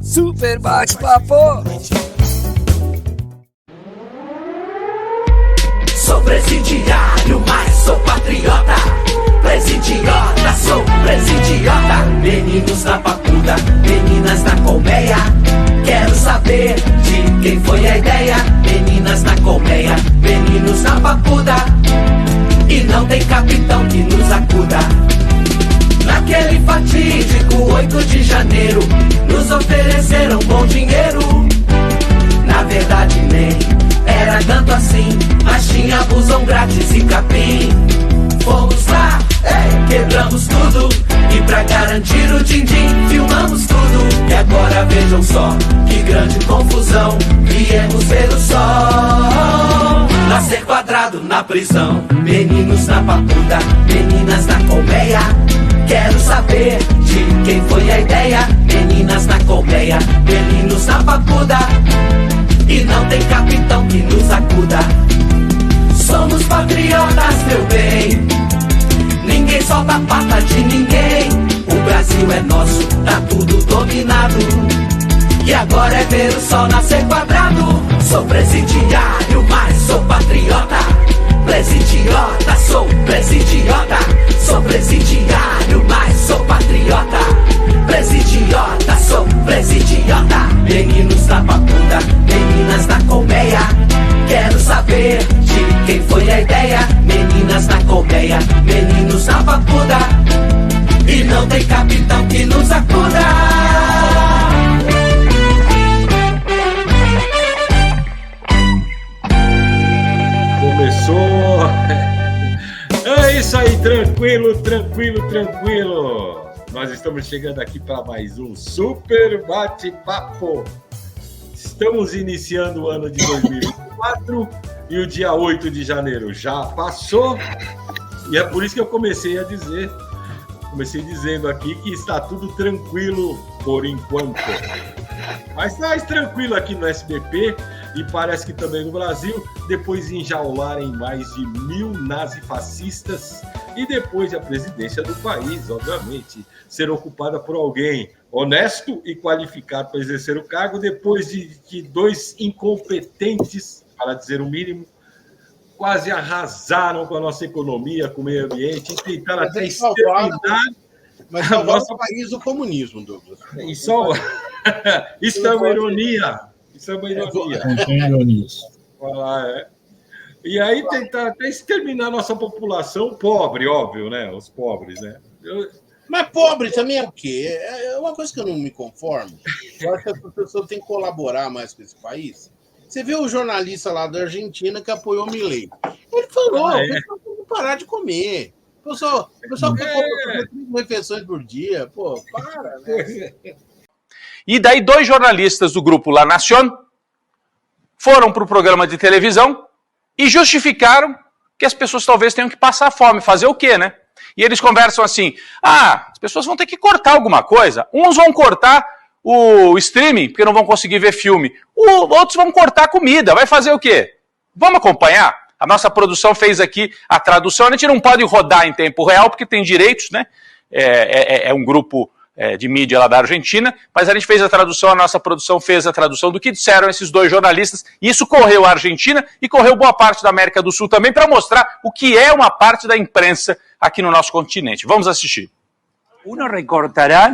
Super bate-papo. Sou presidiário, mas sou patriota. Presidiota, sou presidiota. Meninos na papuda, meninas na colmeia. Quero saber de quem foi a ideia. Meninas na colmeia, meninos na papuda. E não tem capitão que nos acuda. Naquele fatídico 8 de janeiro, nos ofereceram bom dinheiro. Na verdade nem era tanto assim, mas tinha busão grátis e capim. Fomos lá, quebramos tudo, e pra garantir o din-din, filmamos tudo. E agora vejam só, que grande confusão, viemos ver o sol nascer quadrado na prisão. Meninos na papuda, meninas na colmeia. Quero saber de quem foi a ideia. Meninas na colmeia, meninos na papuda. E não tem capitão que nos acuda. Somos patriotas, meu bem. Ninguém solta a pata de ninguém. O Brasil é nosso, tá tudo dominado. E agora é ver o sol nascer quadrado. Sou presidiário, mas sou patriota. Presidiota, sou presidiota. Sou presidiário, mas sou patriota. Presidiota, sou presidiota. Meninos na papuda, meninas na colmeia. Quero saber de quem foi a ideia. Meninas na colmeia, meninos na papuda. E não tem capitão que nos acuda. Começou! É isso aí, tranquilo. Nós estamos chegando aqui para mais um Super Bate-Papo. Estamos iniciando o ano de 2024 e o dia 8 de janeiro já passou. E é por isso que eu comecei dizendo aqui que está tudo tranquilo por enquanto. Mas mais tranquilo aqui no SBP e parece que também no Brasil, depois de enjaularem mais de 1000 nazifascistas e depois a presidência do país, obviamente, ser ocupada por alguém honesto e qualificado para exercer o cargo, depois de que 2 incompetentes, para dizer o mínimo, quase arrasaram com a nossa economia, com o meio ambiente, e tentaram até exterminar... Mas salvar o país do comunismo, Douglas. Isso é uma ironia. Isso é uma ironia. Não tem ironia. E aí tentar até exterminar a nossa população pobre, óbvio, né? Os pobres, né? Mas pobre também é o quê? É uma coisa que eu não me conformo. Eu acho que as pessoas têm que colaborar mais com esse país. Você vê o jornalista lá da Argentina que apoiou o Milei. Ele falou, o pessoal tem que parar de comer. O pessoal quer comer 3 refeições por dia. Pô, para, né? E daí 2 jornalistas do grupo La Nación foram para o programa de televisão e justificaram que as pessoas talvez tenham que passar fome. Fazer o quê, né? E eles conversam assim, as pessoas vão ter que cortar alguma coisa. Uns vão cortar o streaming, porque não vão conseguir ver filme. Outros vão cortar a comida. Vai fazer o quê? Vamos acompanhar? A nossa produção fez aqui a tradução. A gente não pode rodar em tempo real, porque tem direitos, né? É um grupo de mídia lá da Argentina, mas a gente fez a tradução, a nossa produção fez a tradução do que disseram esses 2 jornalistas. E isso correu a Argentina e correu boa parte da América do Sul também, para mostrar o que é uma parte da imprensa aqui no nosso continente. Vamos assistir. Um vai cortar a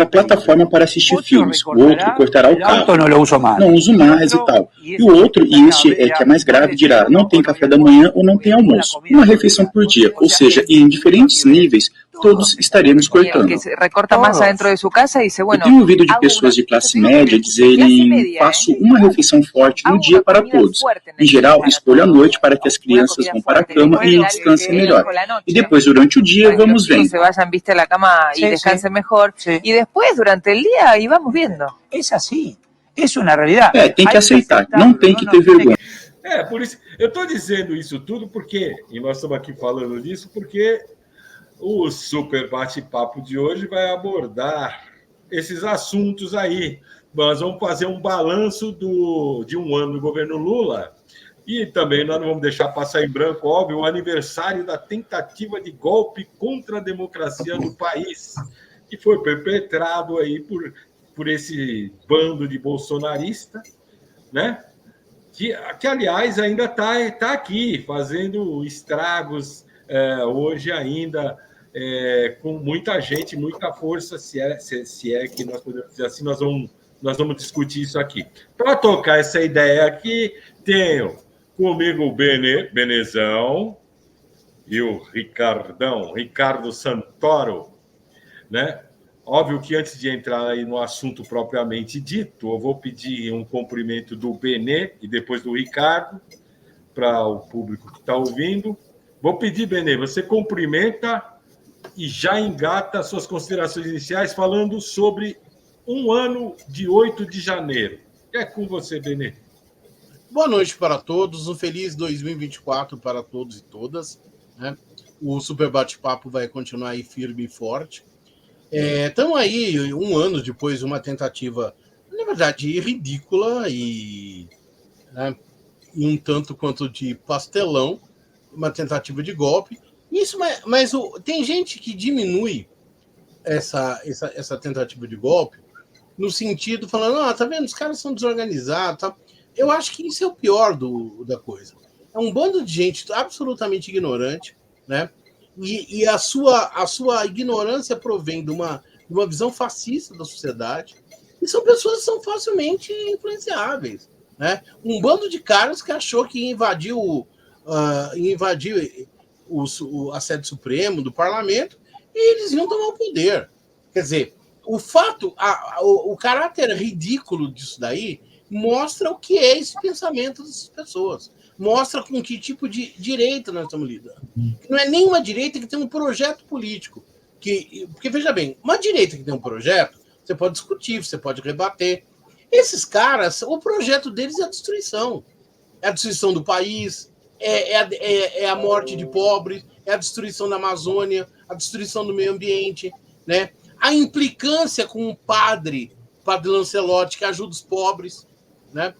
plataforma para assistir filmes, o outro cortará o carro, não uso mais e tal. E o outro, e este que é mais grave, dirá, não tem café da manhã ou não tem almoço. Uma refeição por dia, ou seja, em diferentes níveis, todos estaremos cortando. Eu tenho ouvido de pessoas de classe média dizerem, faço uma refeição forte no dia para todos. Em geral, escolho à noite para que as crianças vão para a cama e descansem melhor. E depois, durante o dia, vamos vendo. La cama y descanse mejor. Y después, durante el día, íbamos viendo. Es así. Es una realidad. Tem que aceitar. Não tem que ter vergonha. Por isso, eu estou dizendo isso tudo porque, e nós estamos aqui falando disso, porque o Super Bate-Papo de hoje vai abordar esses assuntos aí. Nós vamos fazer um balanço de um ano do governo Lula. E também nós não vamos deixar passar em branco, óbvio, o aniversário da tentativa de golpe contra a democracia no país, que foi perpetrado aí por por esse bando de bolsonarista, né? Que aliás, ainda tá aqui, fazendo estragos hoje ainda, com muita gente, muita força, se é que nós podemos dizer assim, nós vamos discutir isso aqui. Para tocar essa ideia aqui, tenho comigo o Benezão e o Ricardo Santoro, né? Óbvio que antes de entrar aí no assunto propriamente dito, eu vou pedir um cumprimento do Benê e depois do Ricardo, para o público que está ouvindo. Vou pedir, Benê, você cumprimenta e já engata suas considerações iniciais falando sobre um ano de 8 de janeiro. É com você, Benê. Boa noite para todos, um feliz 2024 para todos e todas, né? O Super Bate-Papo vai continuar aí firme e forte. Estamos aí um ano depois de uma tentativa, na verdade, ridícula e, né, um tanto quanto de pastelão, uma tentativa de golpe. Isso, mas tem gente que diminui essa tentativa de golpe no sentido falando, tá vendo, os caras são desorganizados, tá? Eu acho que isso é o pior da coisa. É um bando de gente absolutamente ignorante, né? E a sua ignorância provém de uma visão fascista da sociedade, e são pessoas que são facilmente influenciáveis, né? Um bando de caras que achou que invadiu a sede supremo do parlamento e eles iam tomar o poder. Quer dizer, o caráter ridículo disso daí mostra o que é esse pensamento dessas pessoas. Mostra com que tipo de direita nós estamos lidando. Não é nenhuma direita que tem um projeto político. Porque, veja bem, uma direita que tem um projeto, você pode discutir, você pode rebater. Esses caras, o projeto deles é a destruição. É a destruição do país, é a morte de pobres, é a destruição da Amazônia, a destruição do meio ambiente, né? A implicância com o padre Lancelotti, que ajuda os pobres, né?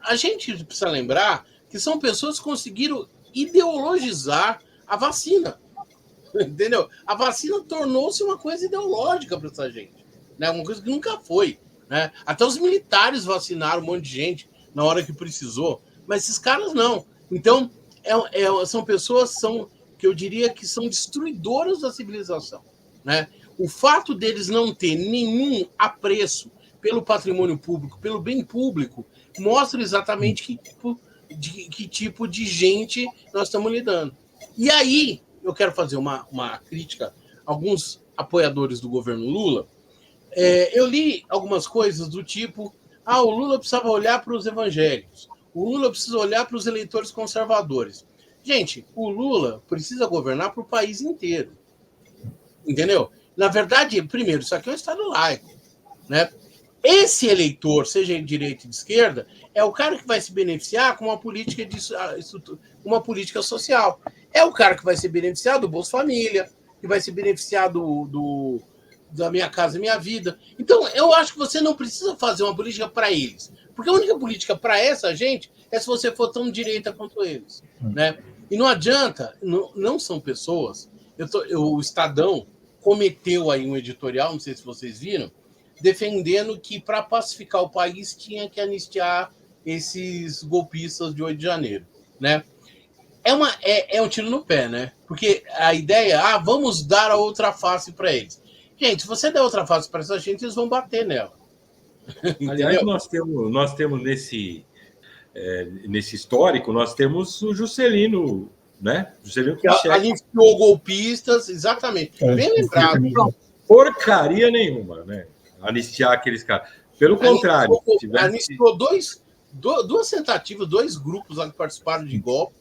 A gente precisa lembrar que são pessoas que conseguiram ideologizar a vacina. Entendeu? A vacina tornou-se uma coisa ideológica para essa gente, né? Uma coisa que nunca foi, né? Até os militares vacinaram um monte de gente na hora que precisou, mas esses caras não. Então, são pessoas que eu diria que são destruidoras da civilização, né? O fato deles não ter nenhum apreço pelo patrimônio público, pelo bem público, mostra exatamente que tipo de gente nós estamos lidando. E aí, eu quero fazer uma crítica a alguns apoiadores do governo Lula. Eu li algumas coisas do tipo, o Lula precisava olhar para os evangélicos, o Lula precisa olhar para os eleitores conservadores. Gente, o Lula precisa governar para o país inteiro. Entendeu? Na verdade, primeiro, isso aqui é um Estado laico, né? Esse eleitor, seja de direita ou de esquerda, é o cara que vai se beneficiar com uma política social. É o cara que vai se beneficiar do Bolsa Família, que vai se beneficiar da Minha Casa Minha Vida. Então, eu acho que você não precisa fazer uma política para eles. Porque a única política para essa gente é se você for tão direita quanto eles, né? E não adianta, não são pessoas... O Estadão cometeu aí um editorial, não sei se vocês viram, defendendo que para pacificar o país tinha que anistiar esses golpistas de 8 de janeiro, né? É um tiro no pé, né? Porque a ideia vamos dar a outra face para eles. Gente, se você der outra face para essa gente, eles vão bater nela. Aliás, nós temos nesse histórico, nós temos o Juscelino, né? Juscelino que anistiou golpistas, exatamente. Bem lembrado. Porcaria nenhuma, né? Anistiar aqueles caras. Pelo contrário. Anistiou duas tentativas, 2 grupos lá que participaram de golpe,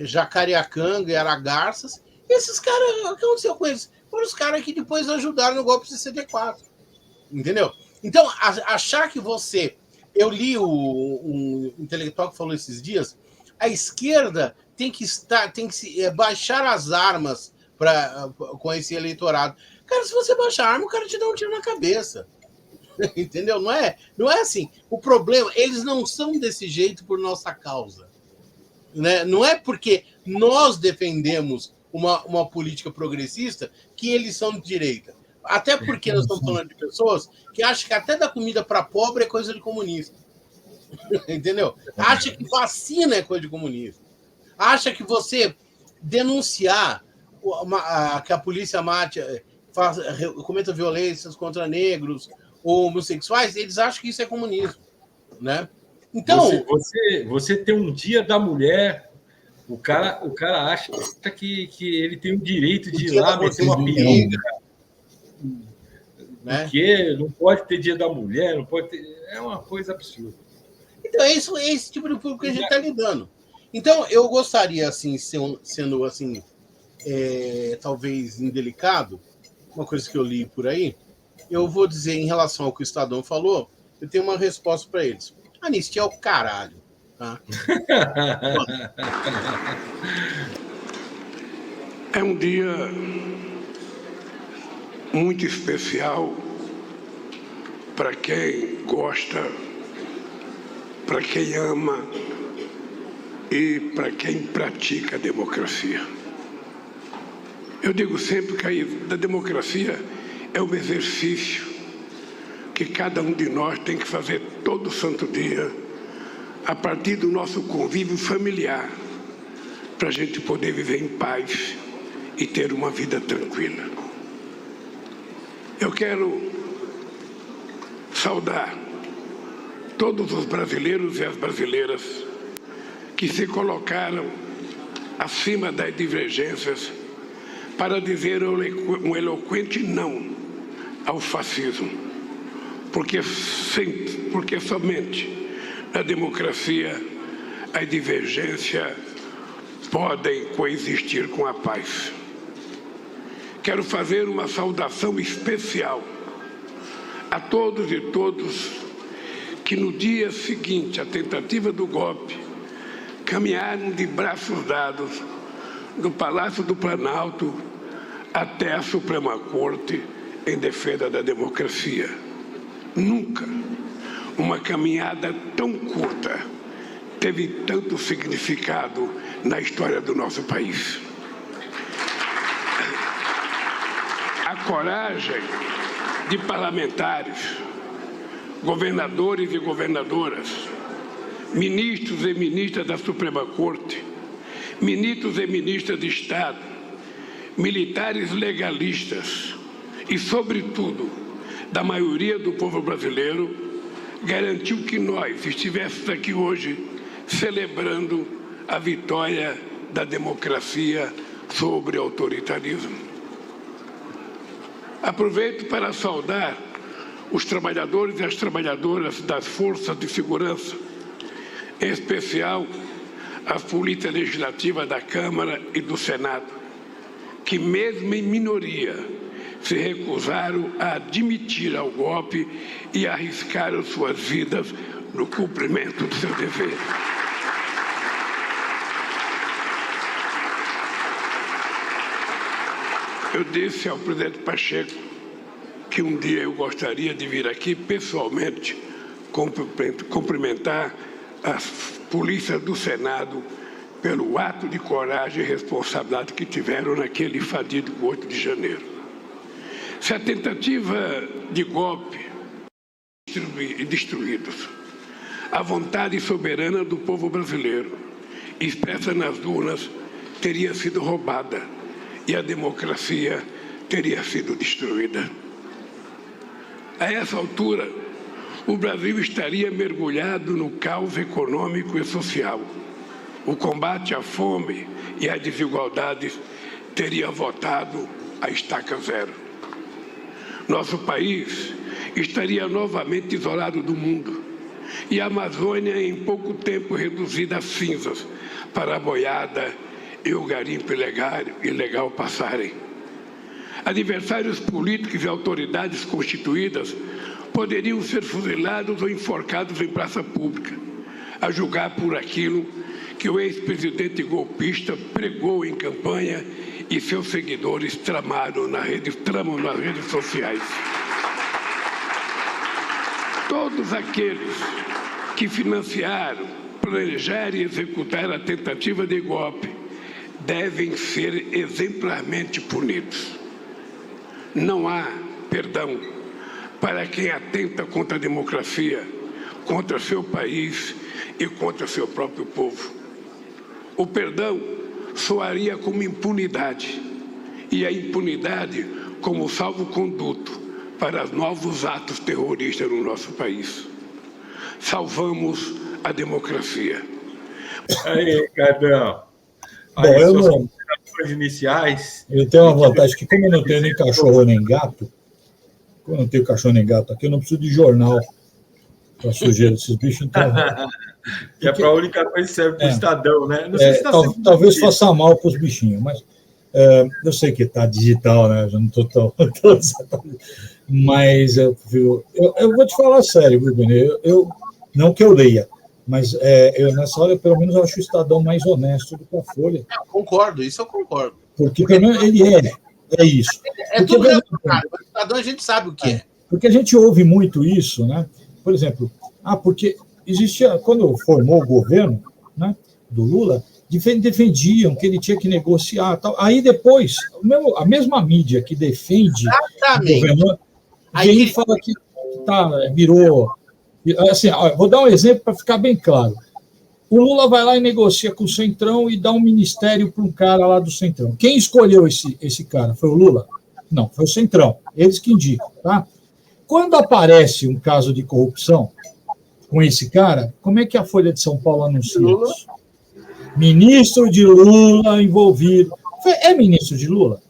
Jacareacanga e Aragarças. Esses caras, o que aconteceu com eles? Foram os caras que depois ajudaram no golpe de 64. Entendeu? Então, achar que você... Eu li um intelectual que falou esses dias, a esquerda tem que baixar as armas com esse eleitorado. Cara, se você baixar a arma, o cara te dá um tiro na cabeça. Entendeu? Não é assim. O problema, eles não são desse jeito por nossa causa. Né? Não é porque nós defendemos uma política progressista que eles são de direita. Até porque nós estamos falando de pessoas que acham que até dar comida para pobre é coisa de comunista. Entendeu? Acha que vacina é coisa de comunista. Acha que você denunciar que a polícia cometa violências contra negros ou homossexuais, eles acham que isso é comunismo, né? Então, você tem um dia da mulher, o cara acha que ele tem o direito de ir lá meter uma piroca, né? Porque não pode ter dia da mulher, não pode ter... É uma coisa absurda. Então, é esse tipo de público que a gente está lidando. Então, eu gostaria, assim, sendo assim, talvez indelicado, uma coisa que eu li por aí, eu vou dizer em relação ao que o Estadão falou, eu tenho uma resposta para eles. Anistia é o caralho. Tá? É um dia muito especial para quem gosta, para quem ama e para quem pratica a democracia. Eu digo sempre que a democracia é um exercício que cada um de nós tem que fazer todo santo dia, a partir do nosso convívio familiar, para a gente poder viver em paz e ter uma vida tranquila. Eu quero saudar todos os brasileiros e as brasileiras que se colocaram acima das divergências para dizer um eloquente não ao fascismo. Porque somente na democracia a divergência podem coexistir com a paz. Quero fazer uma saudação especial a todos e todos que no dia seguinte à tentativa do golpe caminharam de braços dados do Palácio do Planalto até a Suprema Corte em defesa da democracia. Nunca uma caminhada tão curta teve tanto significado na história do nosso país. A coragem de parlamentares, governadores e governadoras, ministros e ministras da Suprema Corte, ministros e ministras de Estado, militares legalistas e, sobretudo, da maioria do povo brasileiro, garantiu que nós estivéssemos aqui hoje celebrando a vitória da democracia sobre o autoritarismo. Aproveito para saudar os trabalhadores e as trabalhadoras das forças de segurança, em especial as polícias legislativas da Câmara e do Senado, que mesmo em minoria se recusaram a admitir ao golpe e arriscaram suas vidas no cumprimento do seu dever. Eu disse ao presidente Pacheco que um dia eu gostaria de vir aqui pessoalmente cumprimentar as polícias do Senado pelo ato de coragem e responsabilidade que tiveram naquele fatídico 8 de janeiro. Se a tentativa de golpe destruídos, a vontade soberana do povo brasileiro, expressa nas urnas, teria sido roubada e a democracia teria sido destruída. A essa altura, o Brasil estaria mergulhado no caos econômico e social. O combate à fome e à desigualdade teria voltado à estaca zero. Nosso país estaria novamente isolado do mundo e a Amazônia em pouco tempo reduzida a cinzas para a boiada e o garimpo ilegal passarem. Adversários políticos e autoridades constituídas poderiam ser fuzilados ou enforcados em praça pública, a julgar por aquilo que o ex-presidente golpista pregou em campanha e seus seguidores tramam nas redes sociais. Todos aqueles que financiaram, planejaram e executaram a tentativa de golpe devem ser exemplarmente punidos. Não há perdão para quem atenta contra a democracia, contra seu país e contra seu próprio povo. O perdão soaria como impunidade, e a impunidade como salvo-conduto para novos atos terroristas no nosso país. Salvamos a democracia. Aí, Cardão. Bom, eu não... iniciais. Eu tenho uma vantagem que, como eu não tenho nem cachorro nem gato, como eu não tenho cachorro nem gato aqui, eu não preciso de jornal para sujeira desses bichos, então... Que é para a única coisa que serve para o Estadão, né? Não sei se talvez faça mal para os bichinhos, mas eu sei que está digital, né? Eu já não estou tão... Mas eu vou te falar sério, viu, Benê? Não que eu leia, mas nessa hora, pelo menos, eu acho o Estadão mais honesto do que a Folha. Concordo, isso eu concordo. Porque, pelo menos, ele é isso. Tudo revolucionário, o Estadão a gente sabe o que é. Porque a gente ouve muito isso, né? Por exemplo, porque existia, quando formou o governo, né, do Lula, defendiam que ele tinha que negociar. Tal. Aí depois, a mesma mídia que defende o governo, aí fala que virou... Assim, vou dar um exemplo para ficar bem claro. O Lula vai lá e negocia com o Centrão e dá um ministério para um cara lá do Centrão. Quem escolheu esse cara? Foi o Lula? Não, foi o Centrão. Eles que indicam. Tá? Quando aparece um caso de corrupção com esse cara, como é que a Folha de São Paulo anuncia isso? Ministro de Lula envolvido. É ministro de Lula?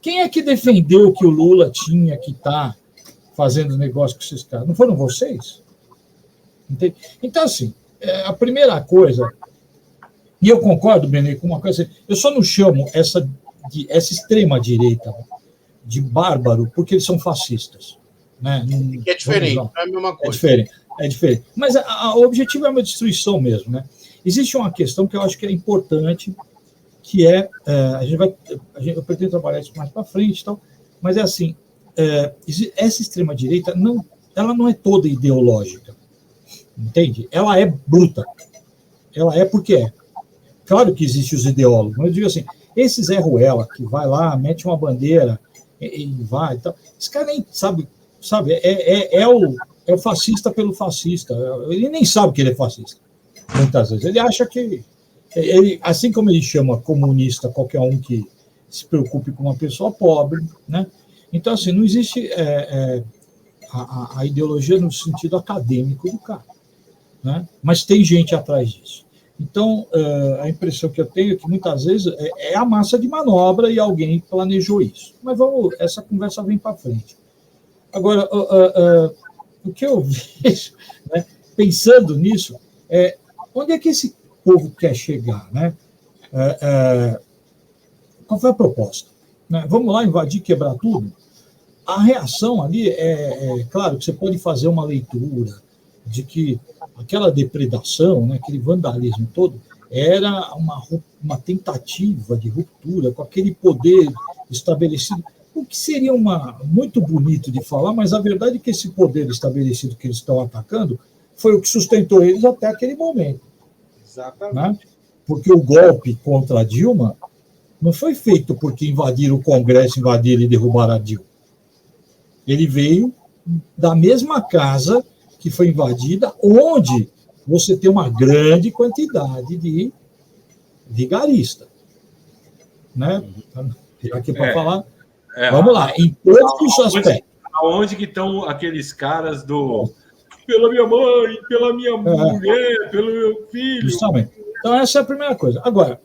Quem é que defendeu que o Lula tinha que estar fazendo negócio com esses caras? Não foram vocês? Entende? Então, assim, a primeira coisa, e eu concordo, Benê, com uma coisa, eu só não chamo essa extrema-direita de bárbaro porque eles são fascistas. Né? É diferente, não é a mesma coisa. É diferente. Mas o objetivo é uma destruição mesmo. Né? Existe uma questão que eu acho que é importante, que eu pretendo trabalhar isso mais para frente, e tal, mas é assim, essa extrema-direita ela não é toda ideológica, entende? Ela é bruta. Ela é porque é. Claro que existem os ideólogos, mas eu digo assim, esse Zé Ruela, que vai lá, mete uma bandeira e vai e tal, esse cara nem sabe é o fascista pelo fascista. Ele nem sabe que ele é fascista, muitas vezes. Ele acha que... assim como ele chama comunista qualquer um que se preocupe com uma pessoa pobre, né? Então, assim, não existe a ideologia no sentido acadêmico do cara, né? Mas tem gente atrás disso. Então, a impressão que eu tenho é que muitas vezes é a massa de manobra e alguém planejou isso. Mas essa conversa vem para frente. Agora, o que eu vejo, né, pensando nisso, onde é que esse povo quer chegar? Né? Qual foi a proposta? Né? Vamos lá invadir, quebrar tudo? A reação ali claro que você pode fazer uma leitura de que aquela depredação, né, aquele vandalismo todo, era uma tentativa de ruptura com aquele poder estabelecido, o que seria muito bonito de falar, mas a verdade é que esse poder estabelecido que eles estão atacando foi o que sustentou eles até aquele momento. Exatamente. Né? Porque o golpe contra a Dilma não foi feito porque invadiram o Congresso, invadiram e derrubaram a Dilma. Ele veio da mesma casa que foi invadida, onde você tem uma grande quantidade de vigarista. Né? Aqui para falar... Vamos lá, em todos os aspectos. Aonde que estão aqueles caras pela minha mãe, pela minha mulher, pelo meu filho? Justamente. Então, essa é a primeira coisa. Agora,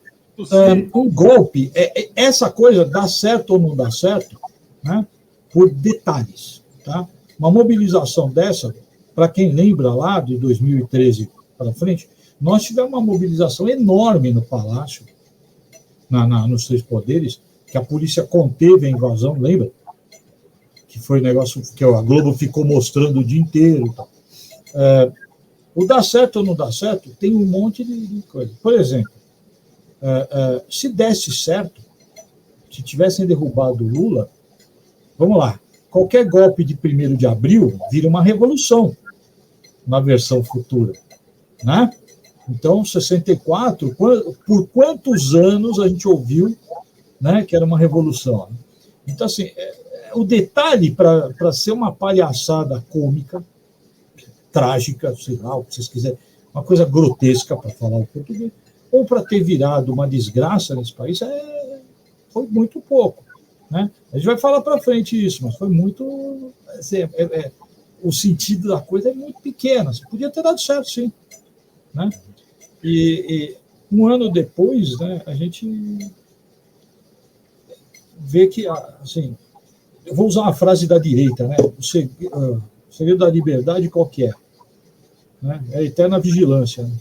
um golpe, essa coisa dá certo ou não dá certo, né, por detalhes. Tá? Uma mobilização dessa, para quem lembra lá de 2013 para frente, nós tivemos uma mobilização enorme no Palácio, nos Três Poderes, que a polícia conteve a invasão, lembra? Que foi um negócio que a Globo ficou mostrando o dia inteiro. E tal. O dá certo ou não dá certo, tem um monte de coisa. Por exemplo, se desse certo, se tivessem derrubado o Lula, vamos lá, qualquer golpe de 1º de abril vira uma revolução na versão futura. Né? Então, 64, por quantos anos a gente ouviu, né, que era uma revolução? Então, assim, o detalhe para ser uma palhaçada cômica, trágica, sei lá, o que vocês quiserem, uma coisa grotesca, para falar o português, ou para ter virado uma desgraça nesse país, foi muito pouco. Né? A gente vai falar para frente isso, mas foi muito... o sentido da coisa é muito pequeno. Podia ter dado certo, sim. Né? E um ano depois, né, a gente vê que, assim, eu vou usar uma frase da direita, né? O segredo da liberdade qual que é? Né? É a eterna vigilância. Né?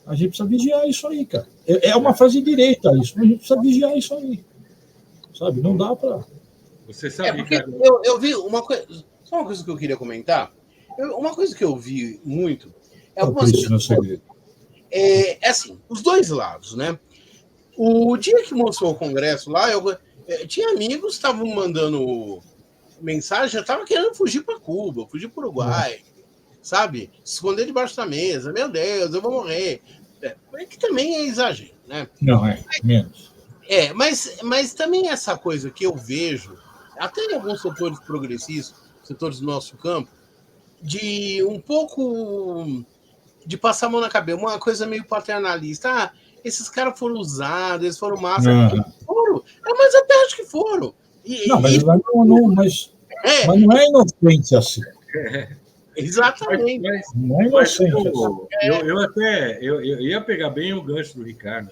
A gente precisa vigiar isso aí, cara. É uma frase de direita isso, mas a gente precisa vigiar isso aí. Sabe? Não dá para... Você sabe, cara. Eu vi uma coisa... Só uma coisa que eu queria comentar. Uma coisa que eu vi muito... algumas coisas, assim, os dois lados, né? O dia que mostrou o Congresso lá, tinha amigos que estavam mandando mensagem, já estavam querendo fugir para Cuba, fugir para o Uruguai, sabe? Se esconder debaixo da mesa. Meu Deus, eu vou morrer. Que também é exagero, né? Não, menos. Mas também essa coisa que eu vejo, até em alguns setores progressistas, setores do nosso campo, de um pouco de passar a mão na cabeça, uma coisa meio paternalista. Esses caras foram usados, eles foram massa. Foram. Mas até acho que foram. Mas não é inocente assim. Exatamente. Não é inocente. Eu ia pegar bem o gancho do Ricardo,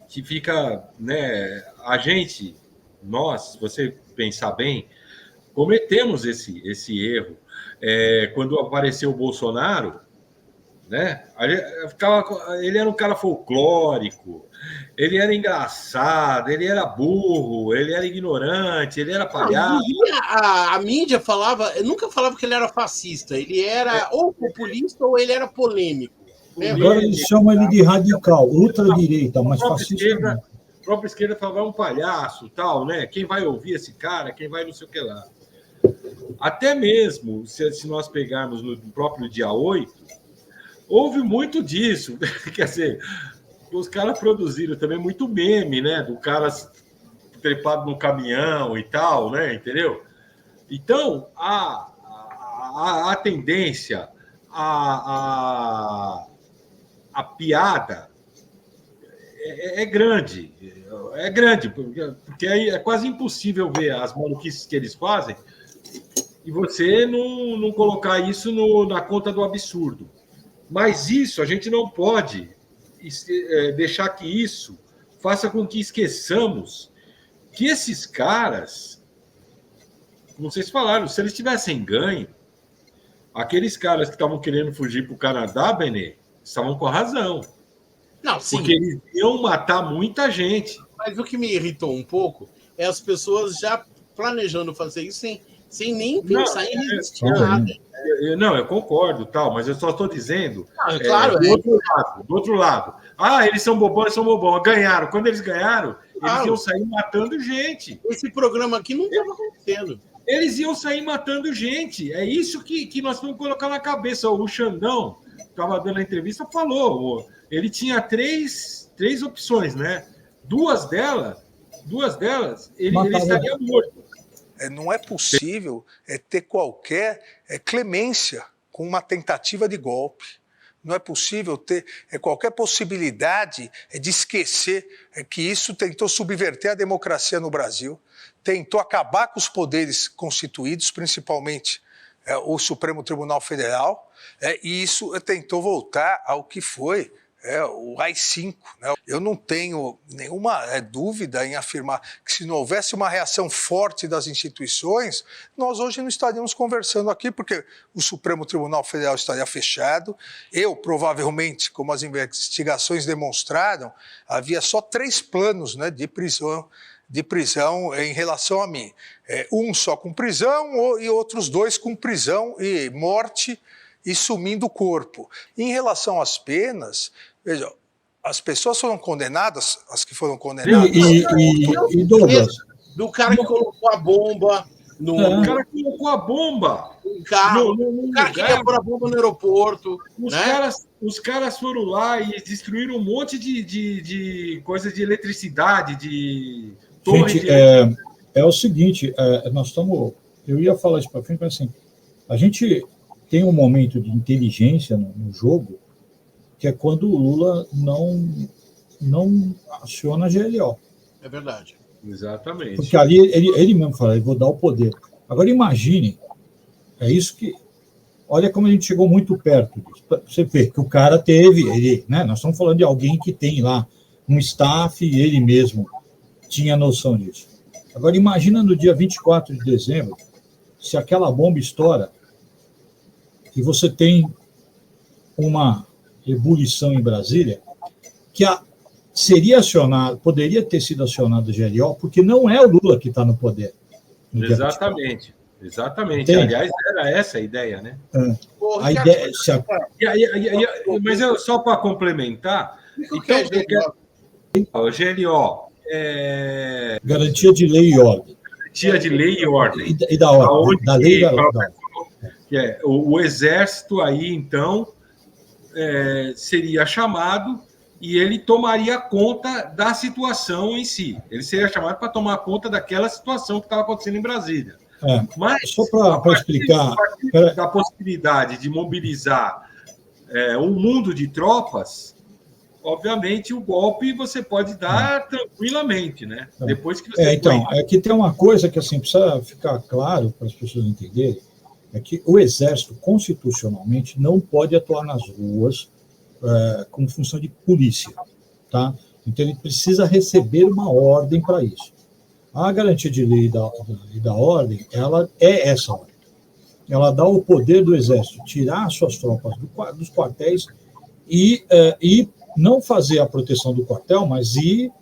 que fica, né, a gente, nós, se você pensar bem, cometemos esse erro. Quando apareceu o Bolsonaro, né, ele era um cara folclórico, ele era engraçado, ele era burro, ele era ignorante, ele era palhaço. A mídia nunca falava que ele era fascista, ele era ou populista ou ele era polêmico. Agora eles chamam ele de radical, ultradireita, mas fascista. A própria esquerda falava um palhaço, tal, né? Quem vai ouvir esse cara, quem vai não sei o que lá. Até mesmo, se nós pegarmos no próprio dia 8, houve muito disso. Quer dizer, os caras produziram também muito meme, né? Do cara trepado no caminhão e tal, né? Entendeu? Então, a tendência, a piada é grande. É grande, porque aí é quase impossível ver as maluquices que eles fazem e você não colocar isso na conta do absurdo. Mas isso, a gente não pode deixar que isso faça com que esqueçamos que esses caras, como vocês falaram, se eles tivessem ganho, aqueles caras que estavam querendo fugir para o Canadá, Benê, estavam com razão. Não, sim. Porque eles iam matar muita gente. Mas o que me irritou um pouco é as pessoas já planejando fazer isso sem nem pensar em resistir a nada. Eu concordo, tal, mas eu só estou dizendo. Claro, do outro lado. Eles são bobões, ganharam. Quando eles ganharam, eles iam sair matando gente. Esse programa aqui não estava acontecendo. Eles iam sair matando gente. É isso que nós vamos colocar na cabeça. O Xandão, que estava dando a entrevista, falou. Ele tinha três opções, né? Duas delas, ele estaria morto. Não é possível ter qualquer clemência com uma tentativa de golpe. Não é possível ter qualquer possibilidade de esquecer que isso tentou subverter a democracia no Brasil, tentou acabar com os poderes constituídos, principalmente o Supremo Tribunal Federal, e isso tentou voltar ao que foi o AI-5. Né? Eu não tenho nenhuma dúvida em afirmar que se não houvesse uma reação forte das instituições, nós hoje não estaríamos conversando aqui, porque o Supremo Tribunal Federal estaria fechado. Provavelmente, como as investigações demonstraram, havia só 3 planos, né, de prisão em relação a mim. Um só com prisão e outros 2 com prisão e morte e sumindo o corpo. Em relação às penas, veja, as pessoas foram condenadas, as que foram condenadas... E Douglas? Do cara que colocou a bomba... O cara que colocou a bomba... O cara que ia pôr a bomba no aeroporto... Os caras foram lá e destruíram um monte de coisas de eletricidade, de torre é o seguinte, nós estamos... Eu ia falar isso para frente, mas assim, a gente tem um momento de inteligência no jogo, que é quando o Lula não aciona a GLO. É verdade. Exatamente. Porque ali ele mesmo fala, eu vou dar o poder. Agora imagine, é isso que... Olha como a gente chegou muito perto disso. Você vê que o cara teve... né, nós estamos falando de alguém que tem lá um staff e ele mesmo tinha noção disso. Agora imagina no dia 24 de dezembro, se aquela bomba estoura e você tem uma ebulição em Brasília, que seria acionado, poderia ter sido acionado o GLO, porque não é o Lula que está no poder. Exatamente. Exatamente. Aliás, era essa a ideia, né? A ideia, mas só para complementar, o GLO é... Garantia de lei e ordem. Garantia de lei e ordem. E da ordem. Da lei e da ordem. O Exército aí, então, seria chamado e ele tomaria conta da situação em si. Ele seria chamado para tomar conta daquela situação que estava acontecendo em Brasília. Mas, só para explicar... da possibilidade de mobilizar um mundo de tropas, obviamente o golpe você pode dar tranquilamente, né? Depois que você então, é que tem uma coisa que assim, precisa ficar claro para as pessoas entenderem, é que o Exército, constitucionalmente, não pode atuar nas ruas com função de polícia, tá? Então ele precisa receber uma ordem para isso. A garantia de lei e da ordem, ela é essa ordem. Ela dá o poder do Exército tirar suas tropas dos quartéis e não fazer a proteção do quartel, mas ir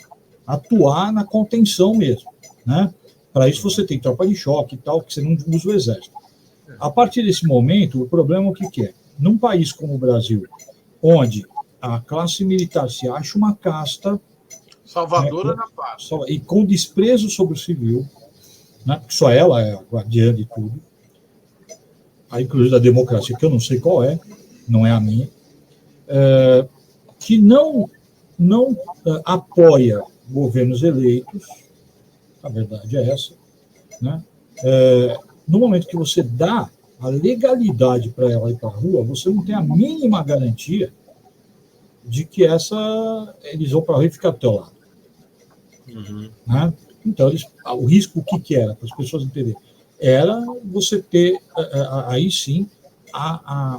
atuar na contenção mesmo, né? Para isso você tem tropa de choque e tal, que você não usa o Exército. A partir desse momento, o problema é o que é? Num país como o Brasil, onde a classe militar se acha uma casta... Salvadora da paz. E com desprezo sobre o civil, né, porque só ela é a guardiã de tudo, inclusive da democracia, que eu não sei qual é, não é a minha, que não apoia governos eleitos, a verdade é essa, né? No momento que você dá a legalidade para ela ir para a rua, você não tem a mínima garantia de que eles vão para a rua e ficar ao teu lado. Uhum. Né? Então, o risco, o que era, para as pessoas entenderem, era você ter, aí sim, a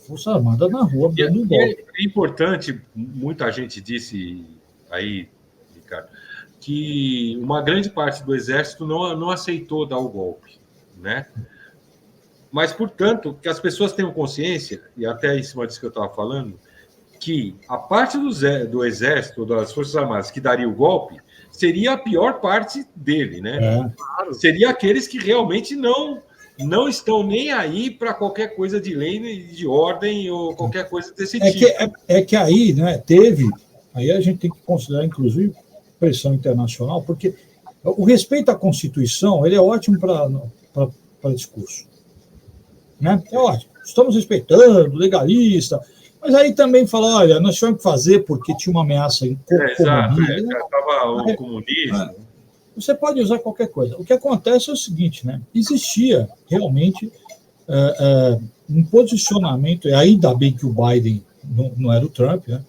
Força Armada na rua. É importante, muita gente disse aí, Ricardo, que uma grande parte do Exército não aceitou dar o golpe, né? Mas, portanto, que as pessoas tenham consciência, e até em cima disso que eu estava falando, que a parte do Exército, das Forças Armadas, que daria o golpe, seria a pior parte dele, né? Seria aqueles que realmente não estão nem aí para qualquer coisa de lei, de ordem ou qualquer coisa desse tipo. Que aí, né, aí a gente tem que considerar, inclusive, pressão internacional, porque o respeito à Constituição ele é ótimo para discurso. Né? É ótimo. Estamos respeitando, legalista, mas aí também fala, olha, nós tivemos que fazer porque tinha uma ameaça em exato, estava o comunismo. Você pode usar qualquer coisa. O que acontece é o seguinte, né? Existia realmente um posicionamento, e ainda bem que o Biden não era o Trump, né?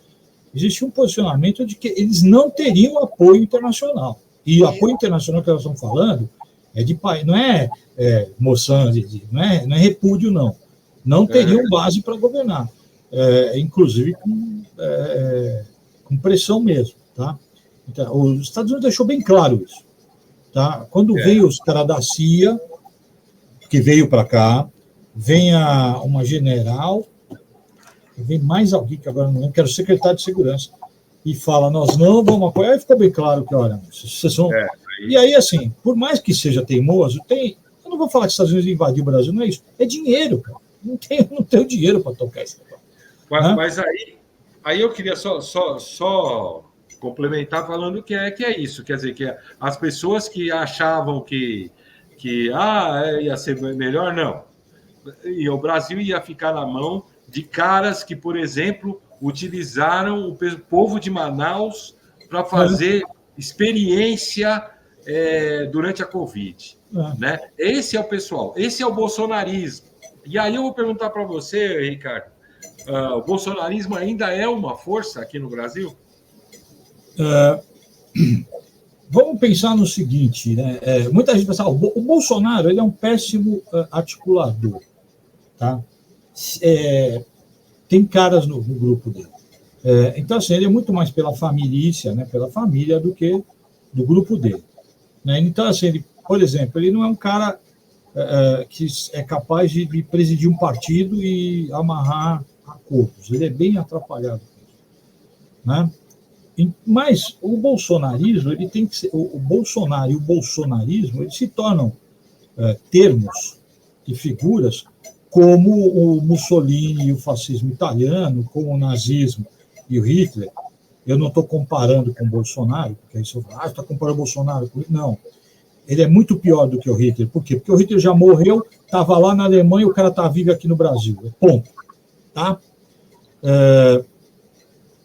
Existia um posicionamento de que eles não teriam apoio internacional. E o apoio internacional que nós estamos falando é de país, não é Moçambique, não é repúdio, não. Não teriam base para governar. Inclusive com pressão mesmo, tá? Então, os Estados Unidos deixou bem claro isso, tá? Quando veio os caras da CIA, que veio para cá, vem uma general, vem mais alguém que agora não lembro, que era o secretário de segurança, e fala, nós não vamos apoiar, e ficou bem claro que, olha, vocês vão... E aí, assim, por mais que seja teimoso, eu não vou falar que os Estados Unidos invadiu o Brasil, não é isso, é dinheiro, cara. Não tenho dinheiro para tocar isso. Mas aí eu queria só complementar falando que é isso, quer dizer, que as pessoas que achavam que ia ser melhor, não. E o Brasil ia ficar na mão de caras que, por exemplo, utilizaram o povo de Manaus para fazer experiência durante a Covid. Né? Esse é o pessoal, esse é o bolsonarismo. E aí eu vou perguntar para você, Ricardo, o bolsonarismo ainda é uma força aqui no Brasil? Vamos pensar no seguinte, né? Muita gente pensa, o Bolsonaro ele é um péssimo articulador, tá? Tem caras no grupo dele. Então, assim, ele é muito mais pela família, né? Pela família do que do grupo dele. Né? Então, assim, ele, por exemplo, ele não é um cara que é capaz de presidir um partido e amarrar acordos. Ele é bem atrapalhado. Né? Mas o bolsonarismo, ele tem que ser, o Bolsonaro e o bolsonarismo, eles se tornam termos e figuras como o Mussolini e o fascismo italiano, como o nazismo e o Hitler. Eu não estou comparando com o Bolsonaro, porque aí você fala, está comparando o Bolsonaro com Hitler. Não. Ele é muito pior do que o Hitler. Por quê? Porque o Hitler já morreu, estava lá na Alemanha e o cara está vivo aqui no Brasil. Ponto. Tá?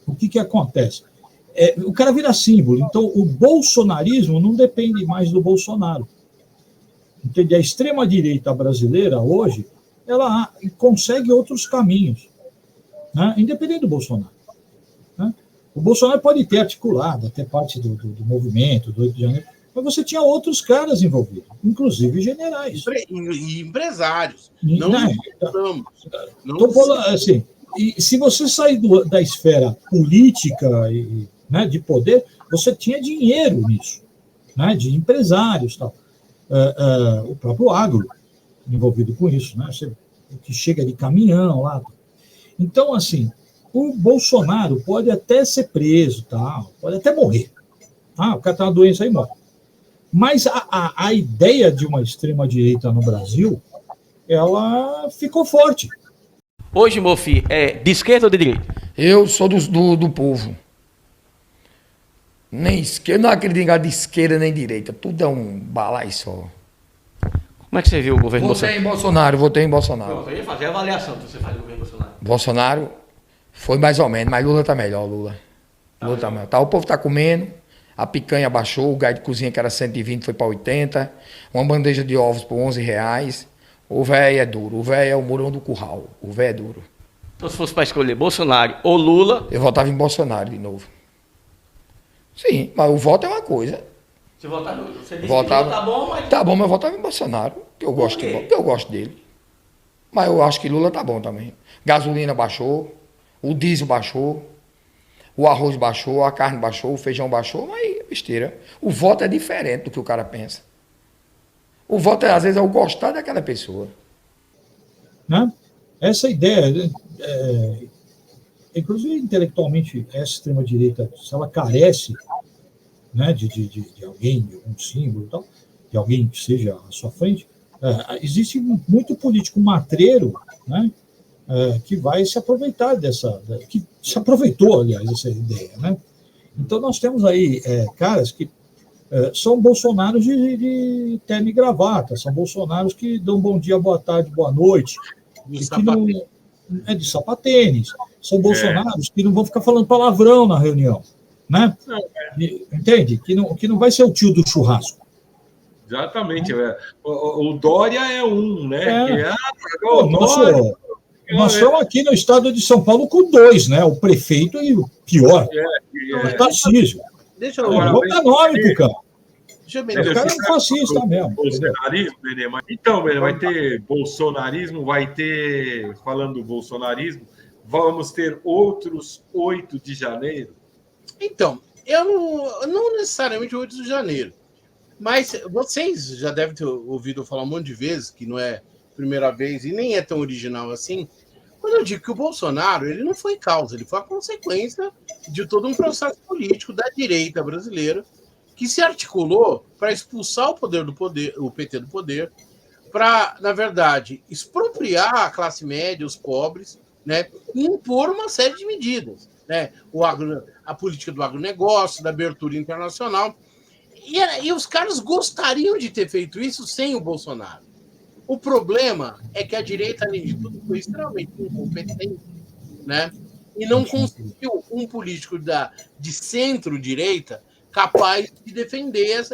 O que acontece? O cara vira símbolo. Então, o bolsonarismo não depende mais do Bolsonaro. Entende? A extrema-direita brasileira, hoje, ela consegue outros caminhos, né? Independente do Bolsonaro. Né? O Bolsonaro pode ter articulado até parte do movimento, do 8 de janeiro, mas você tinha outros caras envolvidos, inclusive generais. E empresários. Estou falando assim, e se você sair da esfera política né, de poder, você tinha dinheiro nisso, né, de empresários, tal. O próprio agro envolvido com isso, né, que chega de caminhão lá. Então, assim, o Bolsonaro pode até ser preso, tal, pode até morrer. O cara tem uma doença aí e morre. Mas a ideia de uma extrema-direita no Brasil, ela ficou forte. Hoje, meu filho, é de esquerda ou de direita? Eu sou do povo. Nem esquerda, não acredito em de esquerda nem direita. Tudo é um balai só. Como é que você viu o governo Bolsonaro? Votei em Bolsonaro. Eu ia fazer a avaliação que você faz do governo Bolsonaro. Bolsonaro foi mais ou menos, mas Lula tá melhor, Lula tá melhor. O povo tá comendo, a picanha baixou, o gás de cozinha que era 120 foi para 80, uma bandeja de ovos por R$11. O velho é duro, o velho é o Mourão do Curral, o velho é duro. Então, se fosse para escolher Bolsonaro ou Lula... Eu votava em Bolsonaro de novo. Sim, mas o voto é uma coisa. Você votava, você disse votava, que Lula tá bom, mas... Tá bom, mas eu votava em Bolsonaro, porque eu gosto dele. Mas eu acho que Lula tá bom também. Gasolina baixou, o diesel baixou, o arroz baixou, a carne baixou, o feijão baixou, mas é besteira. O voto é diferente do que o cara pensa. O voto, às vezes, é o gostar daquela pessoa. Né? Essa ideia, inclusive intelectualmente, essa extrema-direita, se ela carece, né, de alguém, de algum símbolo, tal, de alguém que seja à sua frente, existe muito político matreiro, né, que vai se aproveitar que se aproveitou, aliás, dessa ideia. Né? Então, nós temos aí caras que são bolsonaros de terno e gravata, são bolsonaros que dão bom dia, boa tarde, boa noite, de sapatênis, são bolsonaros que não vão ficar falando palavrão na reunião, né? Entende? Que não vai ser o tio do churrasco. Exatamente. O Dória é um, né? Nós estamos aqui no estado de São Paulo com 2, né? O prefeito e o pior, o Tarcísio. Deixa eu ver. Canônico, cara. Deixa eu ver. O cara é fascista mesmo. Bolsonarismo, Benê? Então, Benê, vai ter bolsonarismo, vai ter, falando do bolsonarismo, vamos ter outros 8 de janeiro? Então, eu não necessariamente 8 de janeiro, mas vocês já devem ter ouvido falar um monte de vezes, que não é a primeira vez e nem é tão original assim, quando eu digo que o Bolsonaro ele não foi causa, ele foi a consequência de todo um processo político da direita brasileira que se articulou para expulsar o PT do poder, para, na verdade, expropriar a classe média, os pobres, né, e impor uma série de medidas, né, a política do agronegócio, da abertura internacional. E os caras gostariam de ter feito isso sem o Bolsonaro. O problema é que a direita, além de tudo, foi extremamente incompetente, né? E não conseguiu um político de centro-direita capaz de defender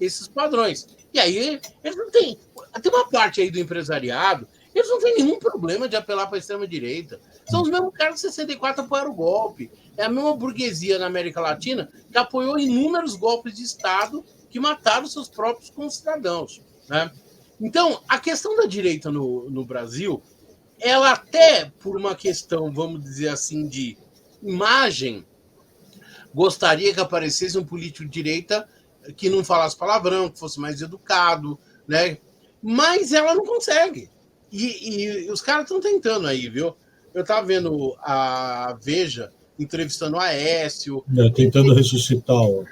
esses padrões. E aí, eles não têm... Tem uma parte aí do empresariado, eles não têm nenhum problema de apelar para a extrema-direita. São os mesmos caras que 64 apoiaram o golpe. É a mesma burguesia na América Latina que apoiou inúmeros golpes de Estado que mataram seus próprios concidadãos, né? Então, a questão da direita no Brasil, ela até por uma questão, vamos dizer assim, de imagem, gostaria que aparecesse um político de direita que não falasse palavrão, que fosse mais educado, né? Mas ela não consegue. E os caras estão tentando aí, viu? Eu estava vendo a Veja entrevistando o Aécio. Tentando ressuscitar o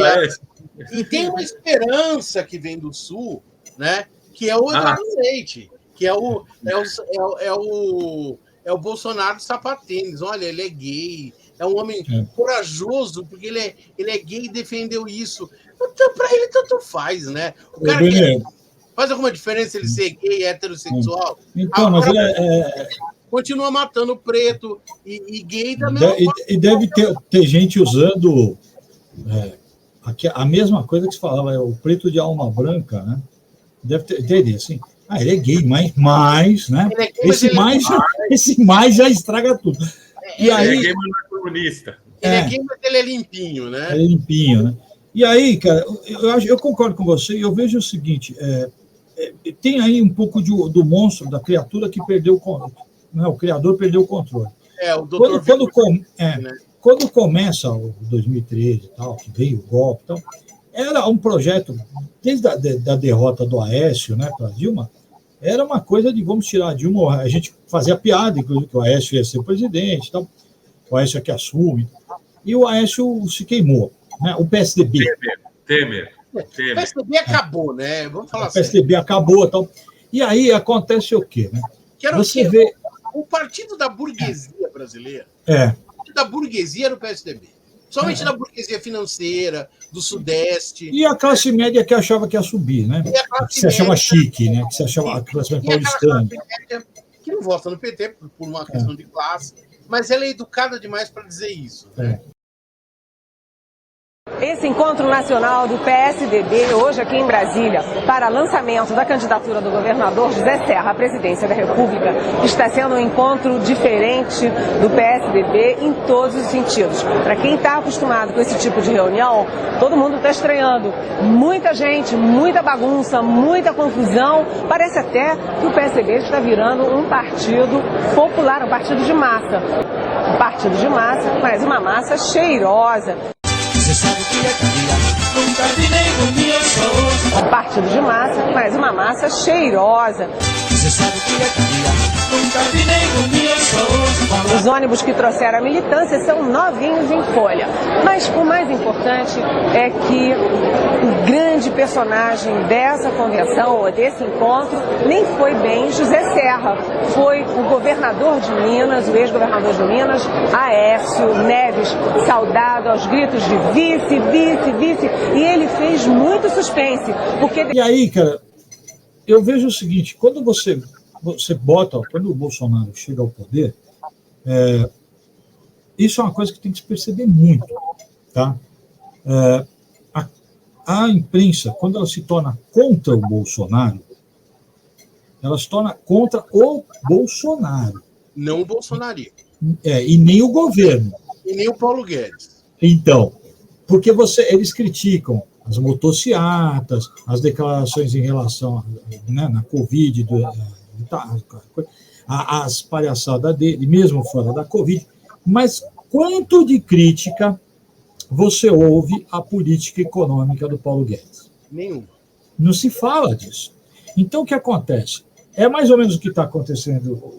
Aécio. E tem uma esperança que vem do Sul, né? Que é o Eduardo Leite, que é o Bolsonaro de sapatênis. Olha, ele é gay, é um homem corajoso, porque ele é gay e defendeu isso. Então, para ele, tanto faz, né? O cara faz alguma diferença ele ser gay, heterossexual? Então, mas continua matando preto e gay também. E deve ter gente usando a mesma coisa que se falava, o preto de alma branca, né? Deve ter assim. Ele é gay, mas né? É gay, esse mais já estraga tudo. E aí, ele é gay, mas não é comunista. Ele é gay, mas ele é limpinho, né? É limpinho, né? E aí, cara, eu concordo com você e eu vejo o seguinte, tem aí um pouco do monstro, da criatura que perdeu o controle. Né? O criador perdeu o controle. O doutor quando começa o 2013 e tal, que veio o golpe e tal, era um projeto, desde a derrota do Aécio, né, para Dilma, era uma coisa de vamos tirar a Dilma, a gente fazia piada, inclusive, que o Aécio ia ser presidente, tal, o Aécio é que assume, e o Aécio se queimou, né, o PSDB. Temer. O PSDB acabou, né? Vamos falar assim. O PSDB acabou, tal. E aí acontece o quê, né? Você vê o partido da burguesia brasileira. O partido da burguesia era o PSDB. Somente da burguesia financeira, do Sudeste. E a classe média que achava que ia subir, né? Que se achava chique, né? Que se achava a classe média paulistana. Que não vota no PT por uma questão de classe, mas ela é educada demais para dizer isso. Esse encontro nacional do PSDB, hoje aqui em Brasília, para lançamento da candidatura do governador José Serra à presidência da República, está sendo um encontro diferente do PSDB em todos os sentidos. Para quem está acostumado com esse tipo de reunião, todo mundo está estranhando. Muita gente, muita bagunça, muita confusão. Parece até que o PSDB está virando um partido popular, um partido de massa. Um partido de massa, mas uma massa cheirosa. Um partido de massa, mas uma massa cheirosa. Os ônibus que trouxeram a militância são novinhos em folha. Mas o mais importante é que o grande personagem dessa convenção, ou desse encontro, nem foi bem José Serra. Foi o governador de Minas, o ex-governador de Minas, Aécio Neves, saudado aos gritos de vice, vice, vice. E ele fez muito suspense. E aí, cara, eu vejo o seguinte, quando você bota, quando o Bolsonaro chega ao poder, isso é uma coisa que tem que se perceber muito, tá? A imprensa, quando ela se torna contra o Bolsonaro, ela se torna contra o Bolsonaro. Não o bolsonarismo. E nem o governo. E nem o Paulo Guedes. Então, porque eles criticam as motociatas, as declarações em relação na Covid, as palhaçadas dele, mesmo fora da Covid, mas quanto de crítica você ouve à política econômica do Paulo Guedes? Nenhuma. Não se fala disso. Então, o que acontece? É mais ou menos o que está acontecendo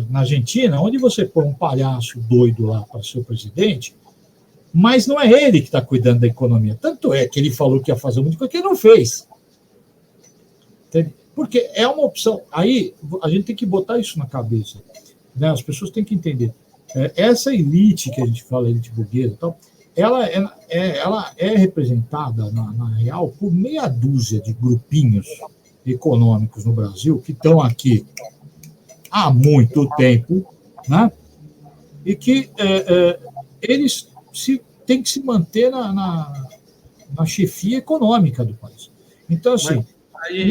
na Argentina, onde você põe um palhaço doido lá para ser o presidente, mas não é ele que está cuidando da economia. Tanto é que ele falou que ia fazer muito coisa que ele não fez. Entende? Porque é uma opção. Aí a gente tem que botar isso na cabeça. Né? As pessoas têm que entender. Essa elite que a gente fala, elite burguesa e tal, ela é representada, na real, por meia dúzia de grupinhos econômicos no Brasil que estão aqui há muito tempo, né? E que eles têm que se manter na chefia econômica do país. Então, assim,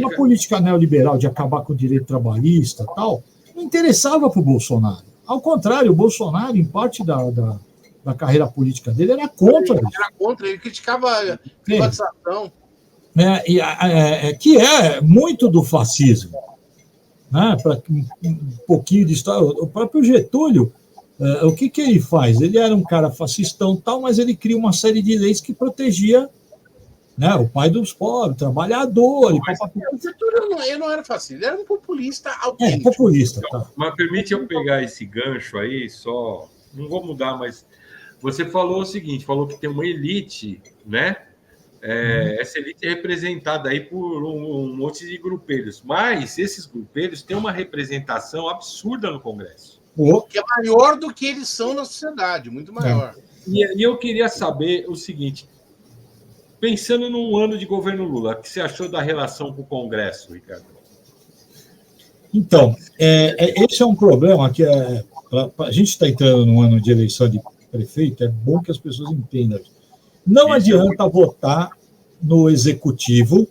uma política neoliberal de acabar com o direito trabalhista e tal, não interessava para o Bolsonaro. Ao contrário, o Bolsonaro, em parte da carreira política dele, era contra isso. Era contra, ele criticava a privatização. Que é muito do fascismo. Né? Para um pouquinho de história. O próprio Getúlio, o que ele faz? Ele era um cara fascistão, tal, mas ele cria uma série de leis que protegia, né, o pai dos pobres, trabalhador. O Getúlio ele não era fascista, ele era um populista autêntico. Populista, tá. Mas permite eu pegar esse gancho aí, só. Não vou mudar, mas você falou o seguinte: falou que tem uma elite, né? Essa elite é representada aí por um monte de grupelhos, mas esses grupelhos têm uma representação absurda no Congresso. Que é maior do que eles são na sociedade, muito maior. E eu queria saber o seguinte, pensando num ano de governo Lula, o que você achou da relação com o Congresso, Ricardo? Então, esse é um problema que a gente está entrando num ano de eleição de prefeito, é bom que as pessoas entendam. Não adianta votar no executivo.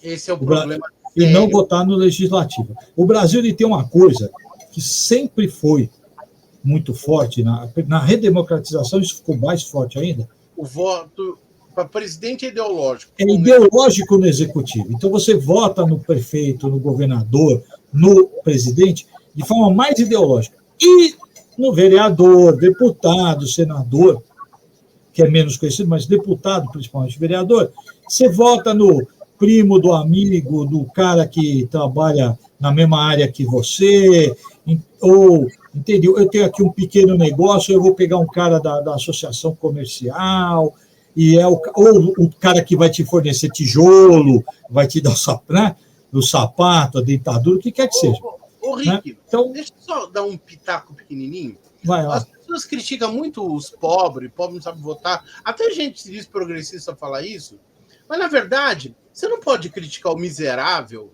Esse é o problema. E não votar no legislativo. O Brasil ele tem uma coisa que sempre foi muito forte, na redemocratização isso ficou mais forte ainda. O voto para presidente é ideológico. É ideológico no executivo. Então você vota no prefeito, no governador, no presidente, de forma mais ideológica. E no vereador, deputado, senador, que é menos conhecido, mas deputado, principalmente vereador, você vota no primo do amigo, do cara que trabalha na mesma área que você, ou, entendeu? Eu tenho aqui um pequeno negócio, eu vou pegar um cara da associação comercial, ou o cara que vai te fornecer tijolo, vai te dar o sapato, a dentadura, o que quer que seja. Ô Rick, né? Então, deixa eu só dar um pitaco pequenininho. Vai lá. As pessoas criticam muito os pobres não sabem votar. Até gente se diz progressista falar isso. Mas, na verdade, você não pode criticar o miserável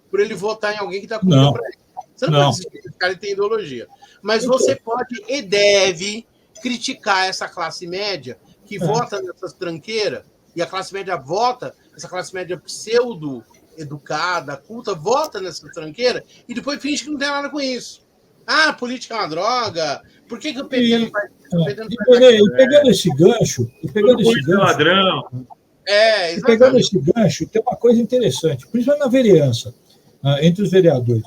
por ele votar em alguém que está com comida para ele. Você não pode dizer que esse cara tem ideologia. Mas você pode e deve criticar essa classe média que vota nessas tranqueiras, e a classe média vota, essa classe média pseudo-educada, culta, vota nessa tranqueira, e depois finge que não tem nada com isso. Ah, política é uma droga. Por que o PT não faz isso? Pegando esse gancho... ladrão. E pegando esse gancho, tem uma coisa interessante, principalmente na vereança, entre os vereadores.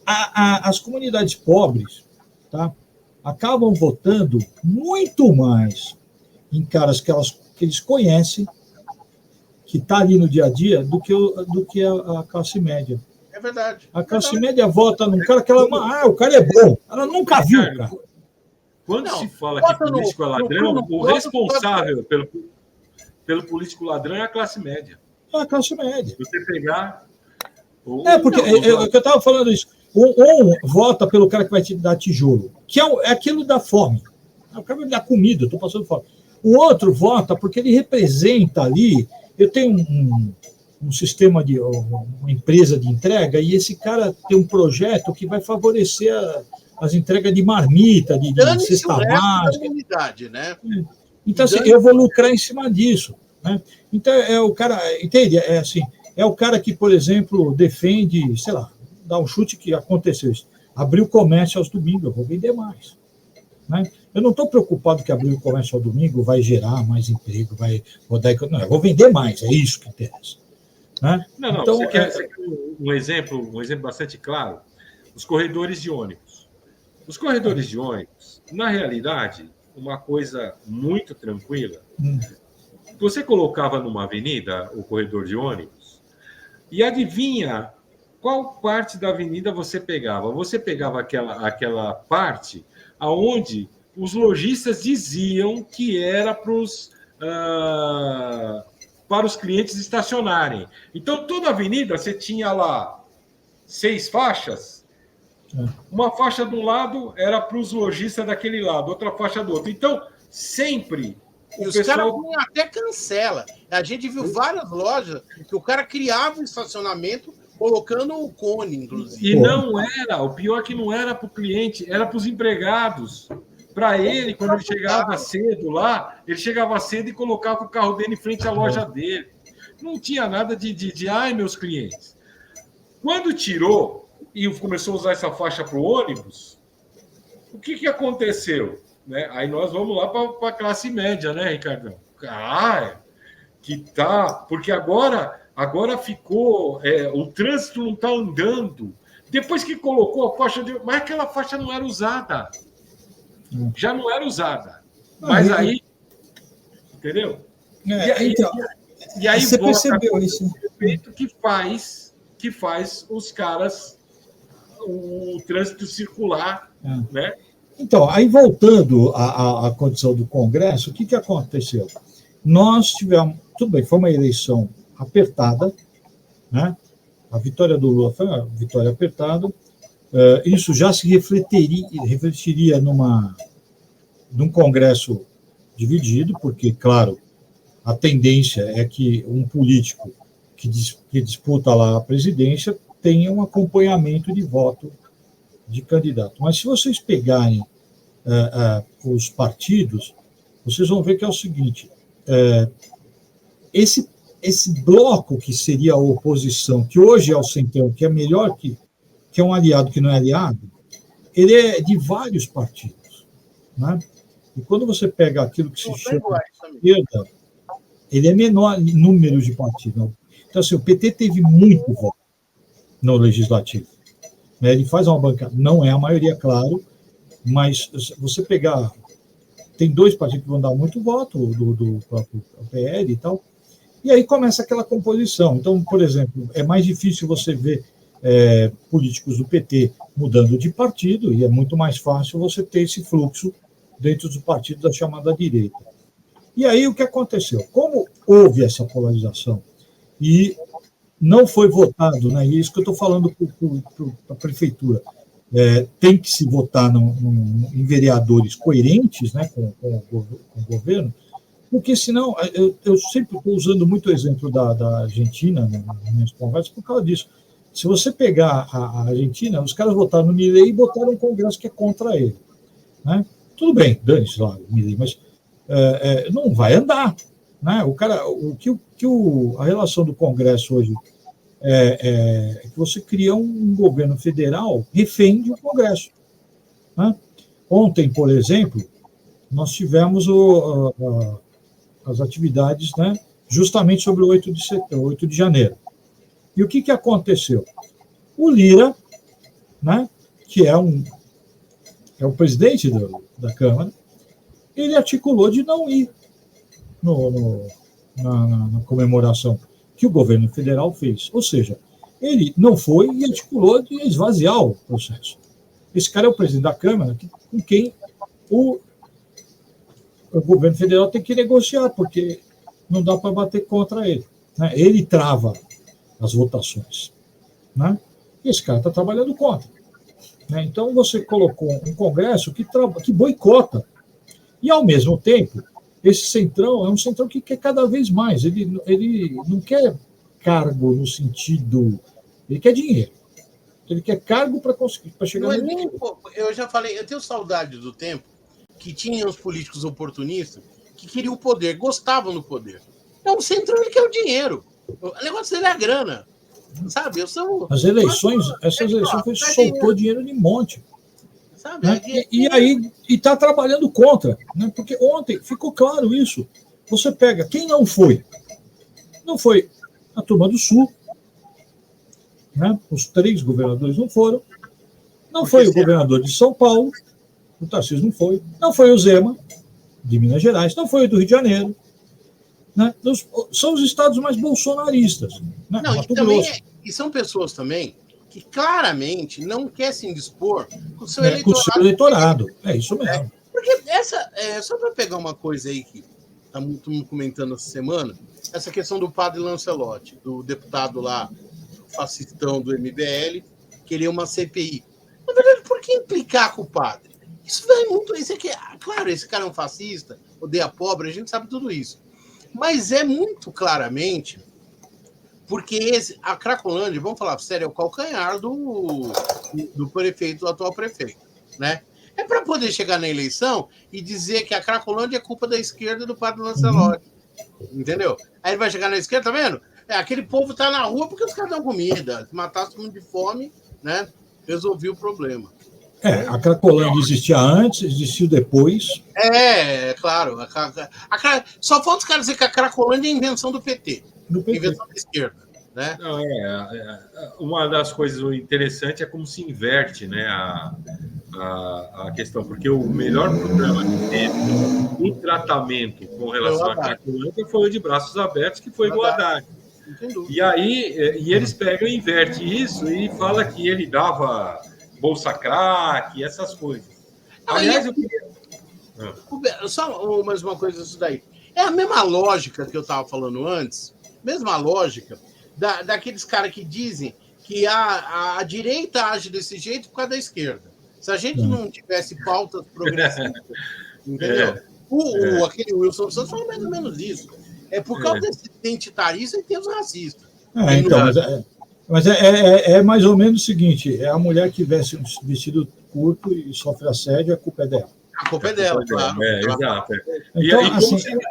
As comunidades pobres, tá, acabam votando muito mais em caras que eles conhecem, que está ali no dia a dia, do que a classe média. É verdade. A classe média vota num cara que ela... o cara é bom. Ela nunca viu, cara. Quando se fala que político é ladrão, o responsável pelo político ladrão é a classe média. É a classe média. Se você pegar... porque eu estava falando isso. Um vota pelo cara que vai te dar tijolo, que é aquilo da fome. O cara vai me dar comida, eu estou passando fome. O outro vota porque ele representa ali... Eu tenho um sistema de uma empresa de entrega e esse cara tem um projeto que vai favorecer as entregas de marmita, de cesta básica. Né? Então, assim, eu vou lucrar em cima disso. Né? Então, é o cara, entende? É o cara que, por exemplo, defende, sei lá, dá um chute que aconteceu isso. Abrir o comércio aos domingos, eu vou vender mais. Né? Eu não estou preocupado que abrir o comércio ao domingo vai gerar mais emprego, vai rodar... Não, eu vou vender mais, é isso que interessa. Né? Não, então, você quer um exemplo bastante claro? Os corredores de ônibus. Os corredores de ônibus, na realidade, uma coisa muito tranquila, você colocava numa avenida o corredor de ônibus e adivinha qual parte da avenida você pegava? Você pegava aquela parte aonde os lojistas diziam que era para os clientes estacionarem. Então, toda a avenida, você tinha lá 6 faixas. Uma faixa de um lado era para os lojistas daquele lado, outra faixa do outro. Então, sempre... E os caras até cancela. A gente viu várias lojas que o cara criava um estacionamento colocando o cone, inclusive. E não era, o pior é que não era para o cliente, era para os empregados. Para ele, quando ele chegava cedo lá, ele chegava cedo e colocava o carro dele em frente à loja dele. Não tinha nada de ai, meus clientes. Quando tirou e começou a usar essa faixa para o ônibus, o que aconteceu? Né? Aí nós vamos lá para a classe média, né, Ricardão? Que tá... Porque agora ficou... o trânsito não está andando. Depois que colocou a faixa... Mas aquela faixa não era usada. Já não era usada. Mas aí... Entendeu? E aí você percebeu isso? Que faz os caras... o trânsito circular, né? Então, aí voltando à condição do Congresso, o que aconteceu? Nós tivemos... Tudo bem, foi uma eleição apertada, né? A vitória do Lula foi uma vitória apertada. Isso já se refletiria num Congresso dividido, porque, claro, a tendência é que um político que disputa lá a presidência tenha um acompanhamento de voto de candidato. Mas se vocês pegarem os partidos, vocês vão ver que é o seguinte, esse bloco que seria a oposição, que hoje é o Centrão, que é melhor que é um aliado que não é aliado, ele é de vários partidos, né? E quando você pega aquilo que se chama de esquerda, ele é menor em número de partidos. Então, assim, o PT teve muito voto no Legislativo. Ele faz uma bancada, não é a maioria, claro, mas você pegar... Tem 2 partidos que vão dar muito voto, do próprio PL e tal, e aí começa aquela composição. Então, por exemplo, é mais difícil você ver políticos do PT mudando de partido, e é muito mais fácil você ter esse fluxo dentro dos partidos da chamada direita. E aí o que aconteceu? Como houve essa polarização e não foi votado, né? E é isso que eu estou falando para a prefeitura. Tem que se votar em vereadores coerentes, né, com o governo, porque senão, eu sempre estou usando muito o exemplo da Argentina nas minhas conversas por causa disso. Se você pegar a Argentina, os caras votaram no Milei e botaram um Congresso que é contra ele, né? Tudo bem, dane-se lá o Milei, mas não vai andar, né? A relação do Congresso hoje é que você cria um governo federal refém de um Congresso, né? Ontem, por exemplo, nós tivemos as atividades, né, justamente sobre o 8 de janeiro. E o que aconteceu? O Lira, né, que é o presidente da Câmara, ele articulou de não ir na comemoração que o governo federal fez. Ou seja, ele não foi e articulou de esvaziar o processo. Esse cara é o presidente da Câmara, com quem o governo federal tem que negociar, porque não dá para bater contra ele, né? Ele trava as votações, né? E esse cara está trabalhando contra, né? Então, você colocou um Congresso que boicota. E, ao mesmo tempo, esse Centrão é um Centrão que quer cada vez mais. Ele não quer cargo no sentido... Ele quer dinheiro. Ele quer cargo para chegar no dinheiro. Eu já falei, eu tenho saudade do tempo que tinha os políticos oportunistas que queriam o poder, gostavam do poder. Então, o Centrão, ele quer o dinheiro. O negócio dele é a grana. Sabe? Essas eleições soltou dinheiro de monte. Sabe? Né? E aí está trabalhando contra, né? Porque ontem ficou claro isso. Você pega quem não foi a turma do Sul, né? Os 3 governadores não foram, não foi o governador de São Paulo, o Tarcísio não foi o Zema, de Minas Gerais, não foi o do Rio de Janeiro, né? São os estados mais bolsonaristas, né? Não, e são pessoas também que claramente não quer se indispor com o seu eleitorado. É isso mesmo. Porque só para pegar uma coisa aí que está muito me comentando essa semana, essa questão do padre Lancelotti, do deputado lá, fascistão do MBL, queria uma CPI. Na verdade, por que implicar com o padre? Isso vai muito... Claro, esse cara é um fascista, odeia pobre, a gente sabe tudo isso. Mas é muito claramente... Porque a Cracolândia, vamos falar sério, é o calcanhar do prefeito, do atual prefeito, né? É para poder chegar na eleição e dizer que a Cracolândia é culpa da esquerda e do Padre Lancelotti. Entendeu? Aí ele vai chegar na esquerda, tá vendo? Aquele povo tá na rua porque os caras dão comida. Se matasse todo mundo de fome, né? Resolvi o problema. A Cracolândia existia antes, existiu depois. Claro. Só falta os caras dizer que a Cracolândia é invenção do PT. Invenção da esquerda. Né? Não, uma das coisas interessantes é como se inverte, né, a questão, porque o melhor programa que teve em tratamento com relação à Cracolândia foi o de Braços Abertos, que foi o Haddad. E aí eles pegam e invertem isso e fala que ele dava bolsa crack, essas coisas. Aliás, eu queria... Só mais uma coisa disso daí. É a mesma lógica que eu estava falando antes, mesma lógica daqueles caras que dizem que a direita age desse jeito por causa da esquerda. Se a gente não tivesse pautas progressistas, entendeu? Aquele Wilson Santos fala mais ou menos isso. É por causa desse identitarismo e tem os racistas. Mas é mais ou menos o seguinte: é a mulher que veste um vestido curto e sofre assédio, a culpa é dela. A culpa é dela, claro. Exato. Então,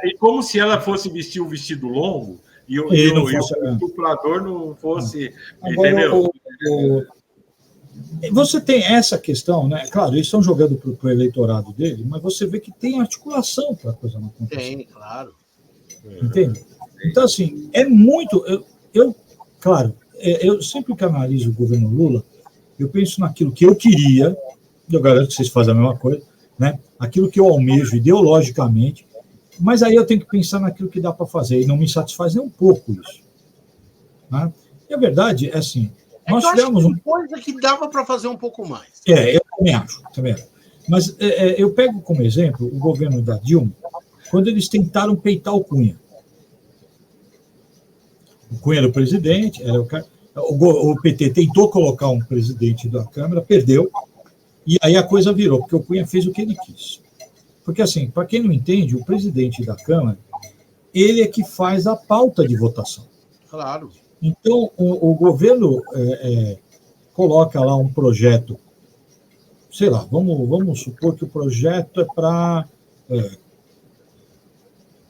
e como se ela fosse vestir o vestido longo e o estuprador não fosse... Agora, entendeu? Você tem essa questão, né? Claro, eles estão jogando para o eleitorado dele, mas você vê que tem articulação para a coisa não acontecer. Tem, claro. Entende? Então, assim, é muito... Claro, eu sempre que analiso o governo Lula, eu penso naquilo que eu queria, eu garanto que vocês fazem a mesma coisa, né? Aquilo que eu almejo ideologicamente, mas aí eu tenho que pensar naquilo que dá para fazer, e não me satisfaz nem um pouco isso. Né? E a verdade é assim, nós tivemos uma coisa que dava para fazer um pouco mais. Eu também acho. Mas eu pego como exemplo o governo da Dilma, quando eles tentaram peitar o Cunha. O Cunha era o presidente, o PT tentou colocar um presidente da Câmara, perdeu, e aí a coisa virou, porque o Cunha fez o que ele quis. Porque, assim, para quem não entende, o presidente da Câmara, ele é que faz a pauta de votação. Claro. Então, o governo coloca lá um projeto, sei lá, vamos supor que o projeto é para...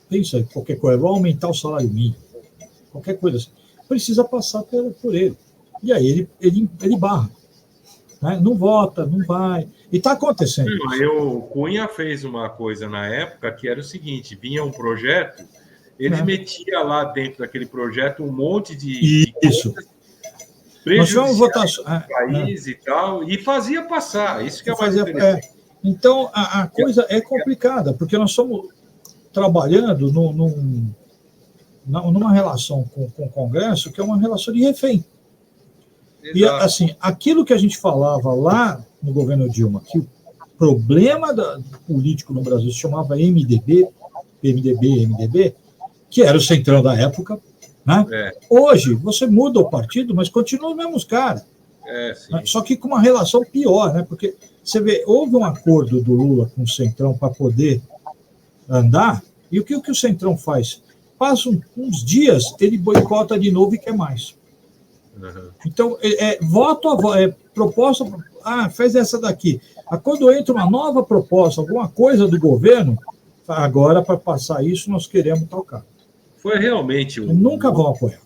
pensa em qualquer coisa, vai aumentar o salário mínimo, qualquer coisa assim. Precisa passar por ele. E aí ele barra. Né? Não vota, não vai. E está acontecendo. O Cunha fez uma coisa na época que era o seguinte: vinha um projeto, ele metia lá dentro daquele projeto um monte de isso. Prejudiciais do país e tal, e fazia passar. Isso que é mais interessante. Então, a coisa é complicada, porque nós estamos trabalhando numa relação com o Congresso que é uma relação de refém. Exato. E, assim, aquilo que a gente falava lá no governo Dilma, que o problema político no Brasil se chamava MDB, que era o centrão da época, né? Hoje, você muda o partido, mas continua os mesmos caras. Só que com uma relação pior, né? Porque você vê, houve um acordo do Lula com o centrão para poder andar, e o que o centrão faz? Passam uns dias, ele boicota de novo e quer mais. Então, proposta, faz essa daqui. Quando entra uma nova proposta, alguma coisa do governo, agora, para passar isso, nós queremos tocar. Foi realmente... Nunca vão apoiar.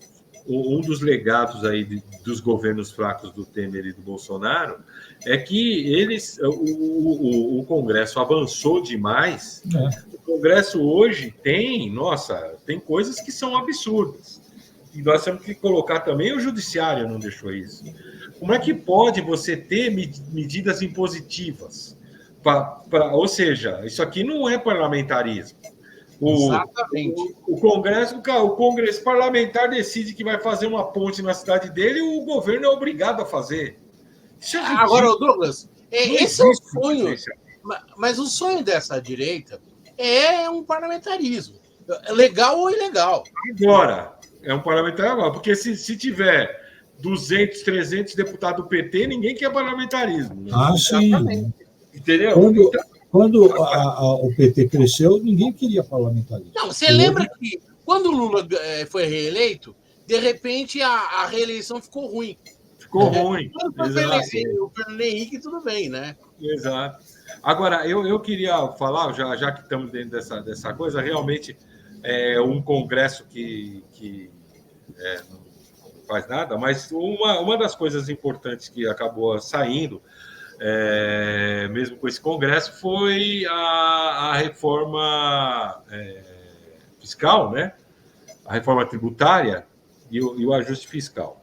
Um dos legados aí dos governos fracos do Temer e do Bolsonaro é que o Congresso avançou demais. O Congresso hoje tem coisas que são absurdas. E nós temos que colocar também, o Judiciário não deixou isso. Como é que pode você ter medidas impositivas? Ou seja, isso aqui não é parlamentarismo. Exatamente. O Congresso parlamentar decide que vai fazer uma ponte na cidade dele e o governo é obrigado a fazer. Agora, Douglas, esse é o sonho. Mas o sonho dessa direita é um parlamentarismo. Legal ou ilegal. Agora, é um parlamentarismo agora. Porque se tiver 200, 300 deputados do PT, ninguém quer parlamentarismo. Né? Sim. Entendeu? Quando o PT cresceu, ninguém queria parlamentarismo. Não, você lembra que quando o Lula foi reeleito, de repente a reeleição ficou ruim. Ficou ruim. O Fernando Henrique, tudo bem, né? Exato. Agora, eu queria falar, já que estamos dentro dessa coisa, realmente é um congresso que não faz nada, mas uma das coisas importantes que acabou saindo, mesmo com esse congresso, foi a reforma fiscal, né? A reforma tributária e o ajuste fiscal.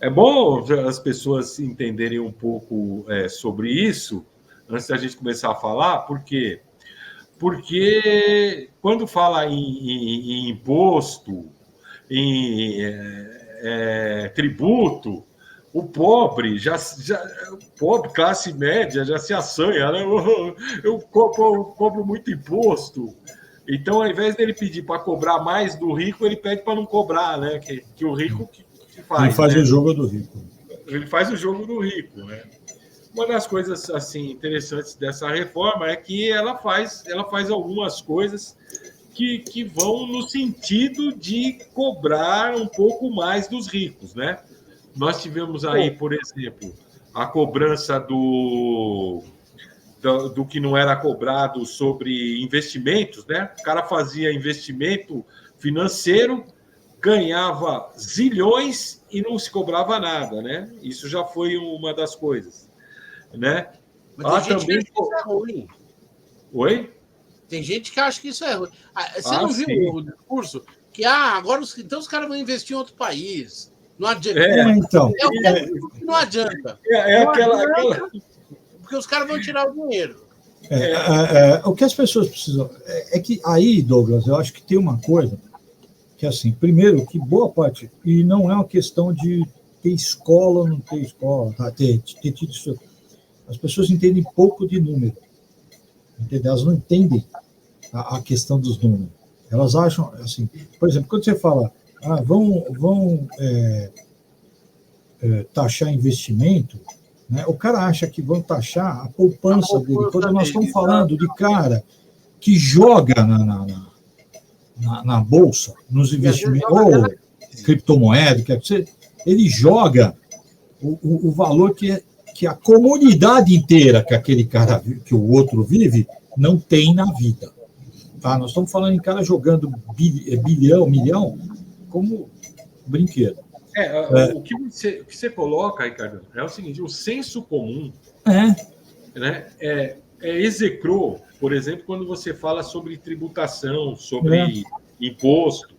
É bom as pessoas entenderem um pouco sobre isso, antes da gente começar a falar, porque quando fala em imposto, em tributo, o pobre, pobre, classe média, já se assanha, né? Eu cobro muito imposto. Então, ao invés dele pedir para cobrar mais do rico, ele pede para não cobrar, né? Que o rico que faz. Ele faz, né? O jogo do rico. Ele faz o jogo do rico, né? Uma das coisas assim interessantes dessa reforma é que ela faz algumas coisas que vão no sentido de cobrar um pouco mais dos ricos, né? Nós tivemos aí, por exemplo, a cobrança do que não era cobrado sobre investimentos, né? O cara fazia investimento financeiro, ganhava zilhões e não se cobrava nada, né? Isso já foi uma das coisas, né? Mas tem gente que acha que isso é ruim. Oi? Tem gente que acha que isso é ruim. Você não viu o discurso? Que agora então os caras vão investir em outro país. Não adianta. Então. Não adianta. Aquela... Porque os caras vão tirar o dinheiro. O que as pessoas precisam... É que aí, Douglas, eu acho que tem uma coisa que, assim, primeiro, que boa parte... E não é uma questão de ter escola ou não ter escola, tá? ter tido isso. As pessoas entendem pouco de número. Entendeu? Elas não entendem a questão dos números. Elas acham, assim... Por exemplo, quando você fala... vão taxar investimento... Né? O cara acha que vão taxar a poupança dele. Quando nós estamos falando de cara que joga na bolsa, nos investimentos, ou criptomoeda, ele joga o valor que a comunidade inteira que aquele cara, que o outro vive, não tem na vida. Tá? Nós estamos falando em cara jogando bilhão, milhão, como brinquedo. O que você coloca, Ricardo, é o seguinte: o senso comum né, execrou, por exemplo, quando você fala sobre tributação, sobre imposto.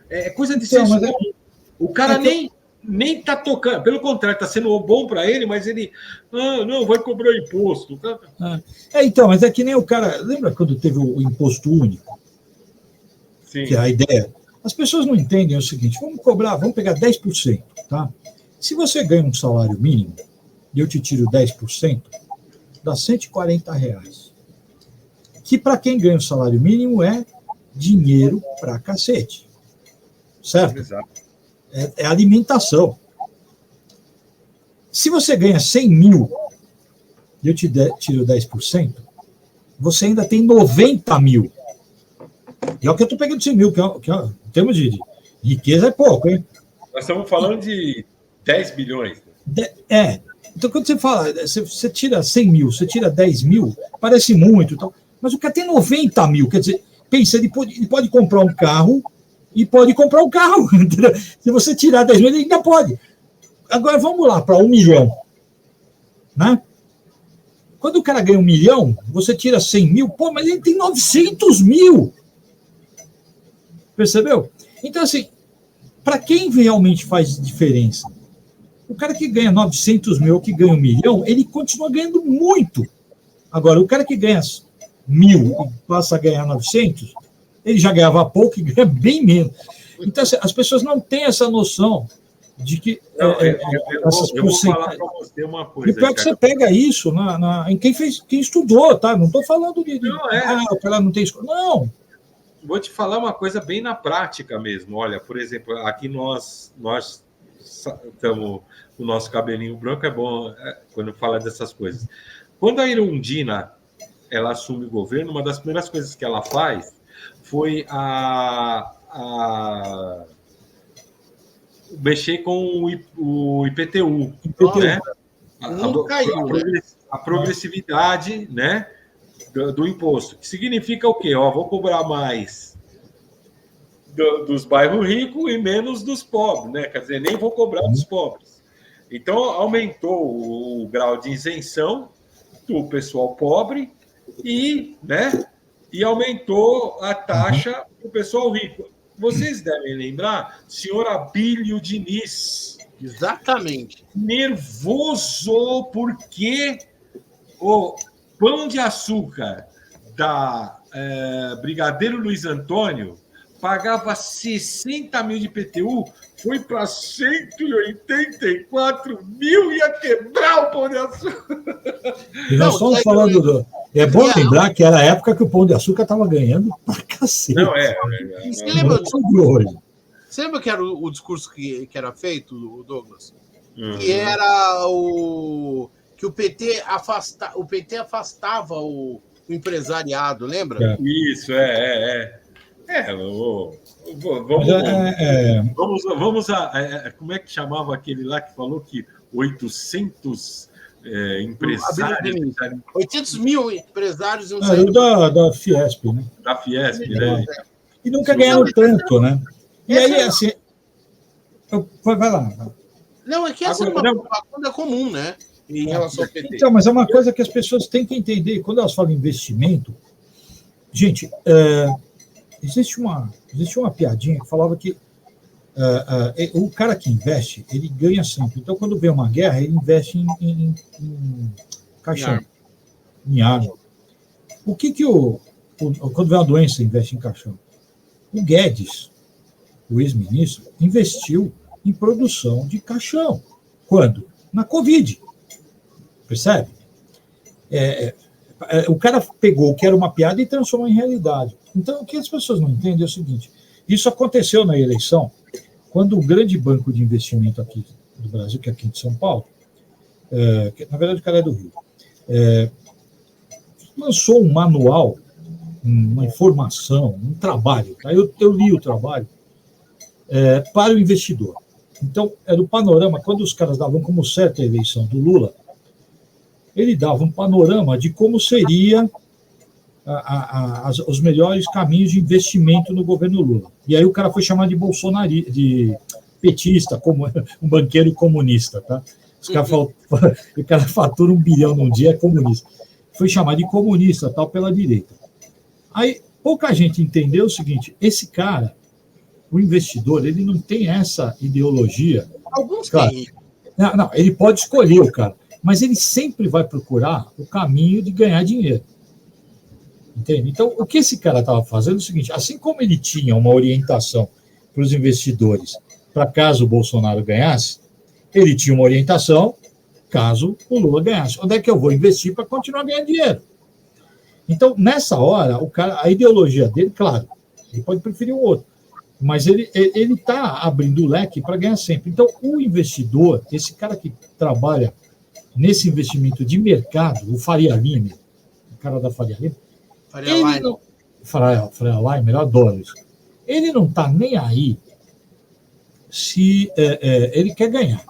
É coisa de senso comum. O cara nem está tocando, pelo contrário, está sendo bom para ele, mas ele não vai cobrar imposto. Então, mas é que nem o cara. Lembra quando teve o imposto único? Sim. Que é a ideia. As pessoas não entendem o seguinte: vamos pegar 10%, tá? Se você ganha um salário mínimo e eu te tiro 10%, dá R$140. Que para quem ganha o salário mínimo é dinheiro pra cacete. Certo? Exato. É alimentação. Se você ganha 100 mil e eu te tiro 10%, você ainda tem 90 mil. E é o que eu estou pegando 100 mil, que em termos de riqueza é pouco, hein? Nós estamos falando de 10 bilhões. Então, quando você fala, você tira 100 mil, você tira 10 mil, parece muito, então, mas o cara tem 90 mil, quer dizer, pensa, ele pode comprar um carro e pode comprar um carro. Entendeu? Se você tirar 10 mil, ele ainda pode. Agora, vamos lá para 1 milhão. Né? Quando o cara ganha 1 milhão, você tira 100 mil, mas ele tem 900 mil. Percebeu? Então, assim, para quem realmente faz diferença? O cara que ganha 900 mil, que ganha 1 milhão, ele continua ganhando muito. Agora, o cara que ganha 1.000 e passa a ganhar 900, ele já ganhava pouco e ganha bem menos. Então, assim, as pessoas não têm essa noção de que... eu vou falar para você uma coisa. E pior que você pega isso em quem estudou, tá? Não estou falando de o cara não tem escola. Não. Vou te falar uma coisa bem na prática mesmo. Olha, por exemplo, aqui nós estamos... O nosso cabelinho branco é bom quando fala dessas coisas. Quando a Erundina ela assume o governo, uma das primeiras coisas que ela faz foi mexer com o IPTU. Né? A progressividade, né, do imposto. Que significa o quê? Vou cobrar mais dos bairros ricos e menos dos pobres, né? Quer dizer, nem vou cobrar dos pobres. Então, aumentou o grau de isenção do pessoal pobre e aumentou a taxa do pessoal rico. Vocês devem lembrar, senhor Abílio Diniz. Exatamente. Nervoso porque o Pão de Açúcar da Brigadeiro Luiz Antônio pagava 60 mil de IPTU, foi para 184 mil, ia quebrar o Pão de Açúcar. E nós estamos falando É bom lembrar que era a época que o Pão de Açúcar estava ganhando pra cacete. Não, Você lembra que era o discurso que era feito, Douglas? Que era que o PT afastava o empresariado, lembra? Isso, Vamos a... Como é que chamava aquele lá que falou que 800 empresários... 800 mil empresários... da Fiesp, né? Da Fiesp, né? E nunca ganharam tanto, né? E aí, assim... Vai lá. Não, é que essa é uma propaganda comum, né? Em relação ao PT. Então, mas é uma coisa que as pessoas têm que entender. Quando elas falam investimento... Gente... Existe uma piadinha que falava que o cara que investe, ele ganha sempre. Então, quando vem uma guerra, ele investe em caixão, em arma. O que quando vem uma doença, investe em caixão? O Guedes, o ex-ministro, investiu em produção de caixão. Quando? Na Covid. Percebe? O cara pegou o que era uma piada e transformou em realidade. Então, o que as pessoas não entendem é o seguinte: isso aconteceu na eleição, quando o grande banco de investimento aqui do Brasil, que é aqui de São Paulo, que, na verdade o cara é do Rio, lançou um manual, uma informação, um trabalho. Tá? Eu li o trabalho para o investidor. Então, era o panorama, quando os caras davam como certa a eleição do Lula, ele dava um panorama de como seria os melhores caminhos de investimento no governo Lula. E aí o cara foi chamado de bolsonarista, de petista, como um banqueiro comunista. Tá? Os caras falam, o cara fatura 1 bilhão num dia, é comunista. Foi chamado de comunista, tal, pela direita. Aí pouca gente entendeu o seguinte: esse cara, o investidor, ele não tem essa ideologia. Alguns têm. Não, ele pode escolher o cara, mas ele sempre vai procurar o caminho de ganhar dinheiro. Entende? Então, o que esse cara estava fazendo é o seguinte: assim como ele tinha uma orientação para os investidores, para caso o Bolsonaro ganhasse, ele tinha uma orientação caso o Lula ganhasse. Onde é que eu vou investir para continuar ganhando dinheiro? Então, nessa hora, a ideologia dele, claro, ele pode preferir o outro, mas ele está abrindo o leque para ganhar sempre. Então, o investidor, esse cara que trabalha nesse investimento de mercado, o Faria Lima, o cara da Faria Lima, Faria Lima, eu adoro isso. Ele não está nem aí se ele quer ganhar.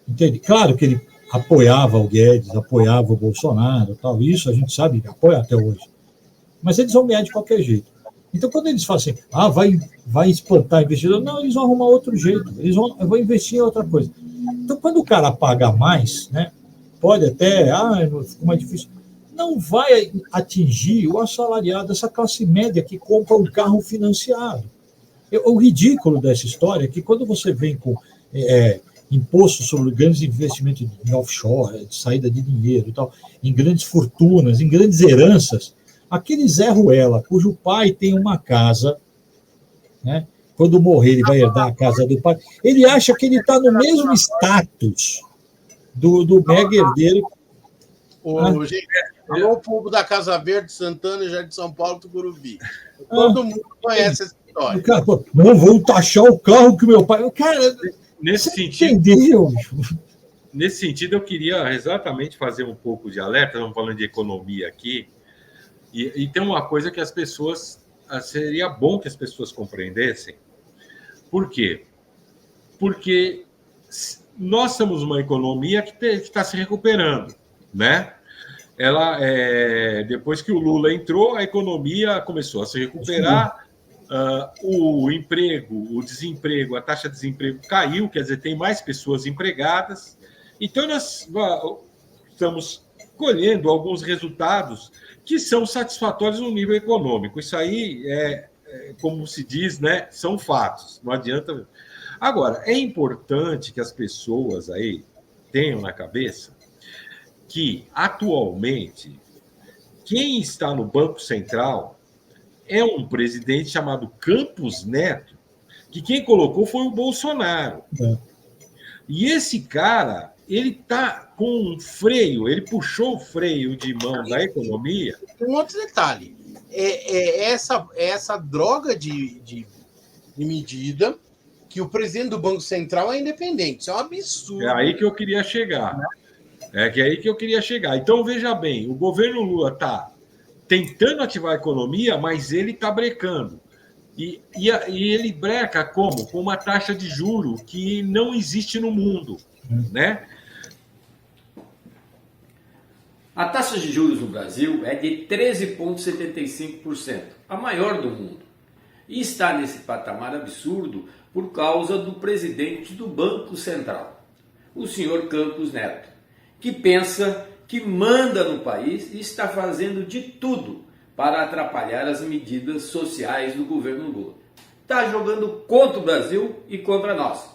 Entende? Claro que ele apoiava o Guedes, apoiava o Bolsonaro, tal, isso a gente sabe que apoia até hoje. Mas eles vão ganhar de qualquer jeito. Então, quando eles falam assim, vai espantar investidor, não, eles vão arrumar outro jeito, eu vou investir em outra coisa. Então, quando o cara paga mais, né, pode até, ficou mais difícil, não vai atingir o assalariado, essa classe média que compra um carro financiado. O ridículo dessa história é que quando você vem com imposto sobre grandes investimentos em offshore, de saída de dinheiro e tal, em grandes fortunas, em grandes heranças, aquele Zé Ruela, cujo pai tem uma casa, né? Quando morrer ele vai herdar a casa do pai, ele acha que ele está no mesmo status do mega herdeiro. O povo da Casa Verde, Santana, Jardim de São Paulo, Tucuruvi. Todo mundo conhece essa história. Cara, não vou taxar o carro que meu pai... Cara, nesse sentido, eu queria exatamente fazer um pouco de alerta, estamos falando de economia aqui, e tem uma coisa que as pessoas... Seria bom que as pessoas compreendessem. Por quê? porque nós somos uma economia que está se recuperando, né? Depois que o Lula entrou, a economia começou a se recuperar, o emprego, o desemprego, a taxa de desemprego caiu, quer dizer, tem mais pessoas empregadas. Então, nós estamos colhendo alguns resultados que são satisfatórios no nível econômico. Isso aí como se diz, né, são fatos, não adianta. Agora, é importante que as pessoas aí tenham na cabeça que, atualmente, quem está no Banco Central é um presidente chamado Campos Neto, que quem colocou foi o Bolsonaro. E esse cara, ele está com um freio, ele puxou o freio de mão da economia. Um outro detalhe, essa droga de medida que o presidente do Banco Central é independente. Isso é um absurdo. É aí que eu queria chegar. Então, veja bem, o governo Lula está tentando ativar a economia, mas ele está brecando. E ele breca como? Com uma taxa de juro que não existe no mundo, né? A taxa de juros no Brasil é de 13,75%, a maior do mundo. E está nesse patamar absurdo por causa do presidente do Banco Central, o senhor Campos Neto, que pensa que manda no país e está fazendo de tudo para atrapalhar as medidas sociais do governo Lula. Está jogando contra o Brasil e contra nós.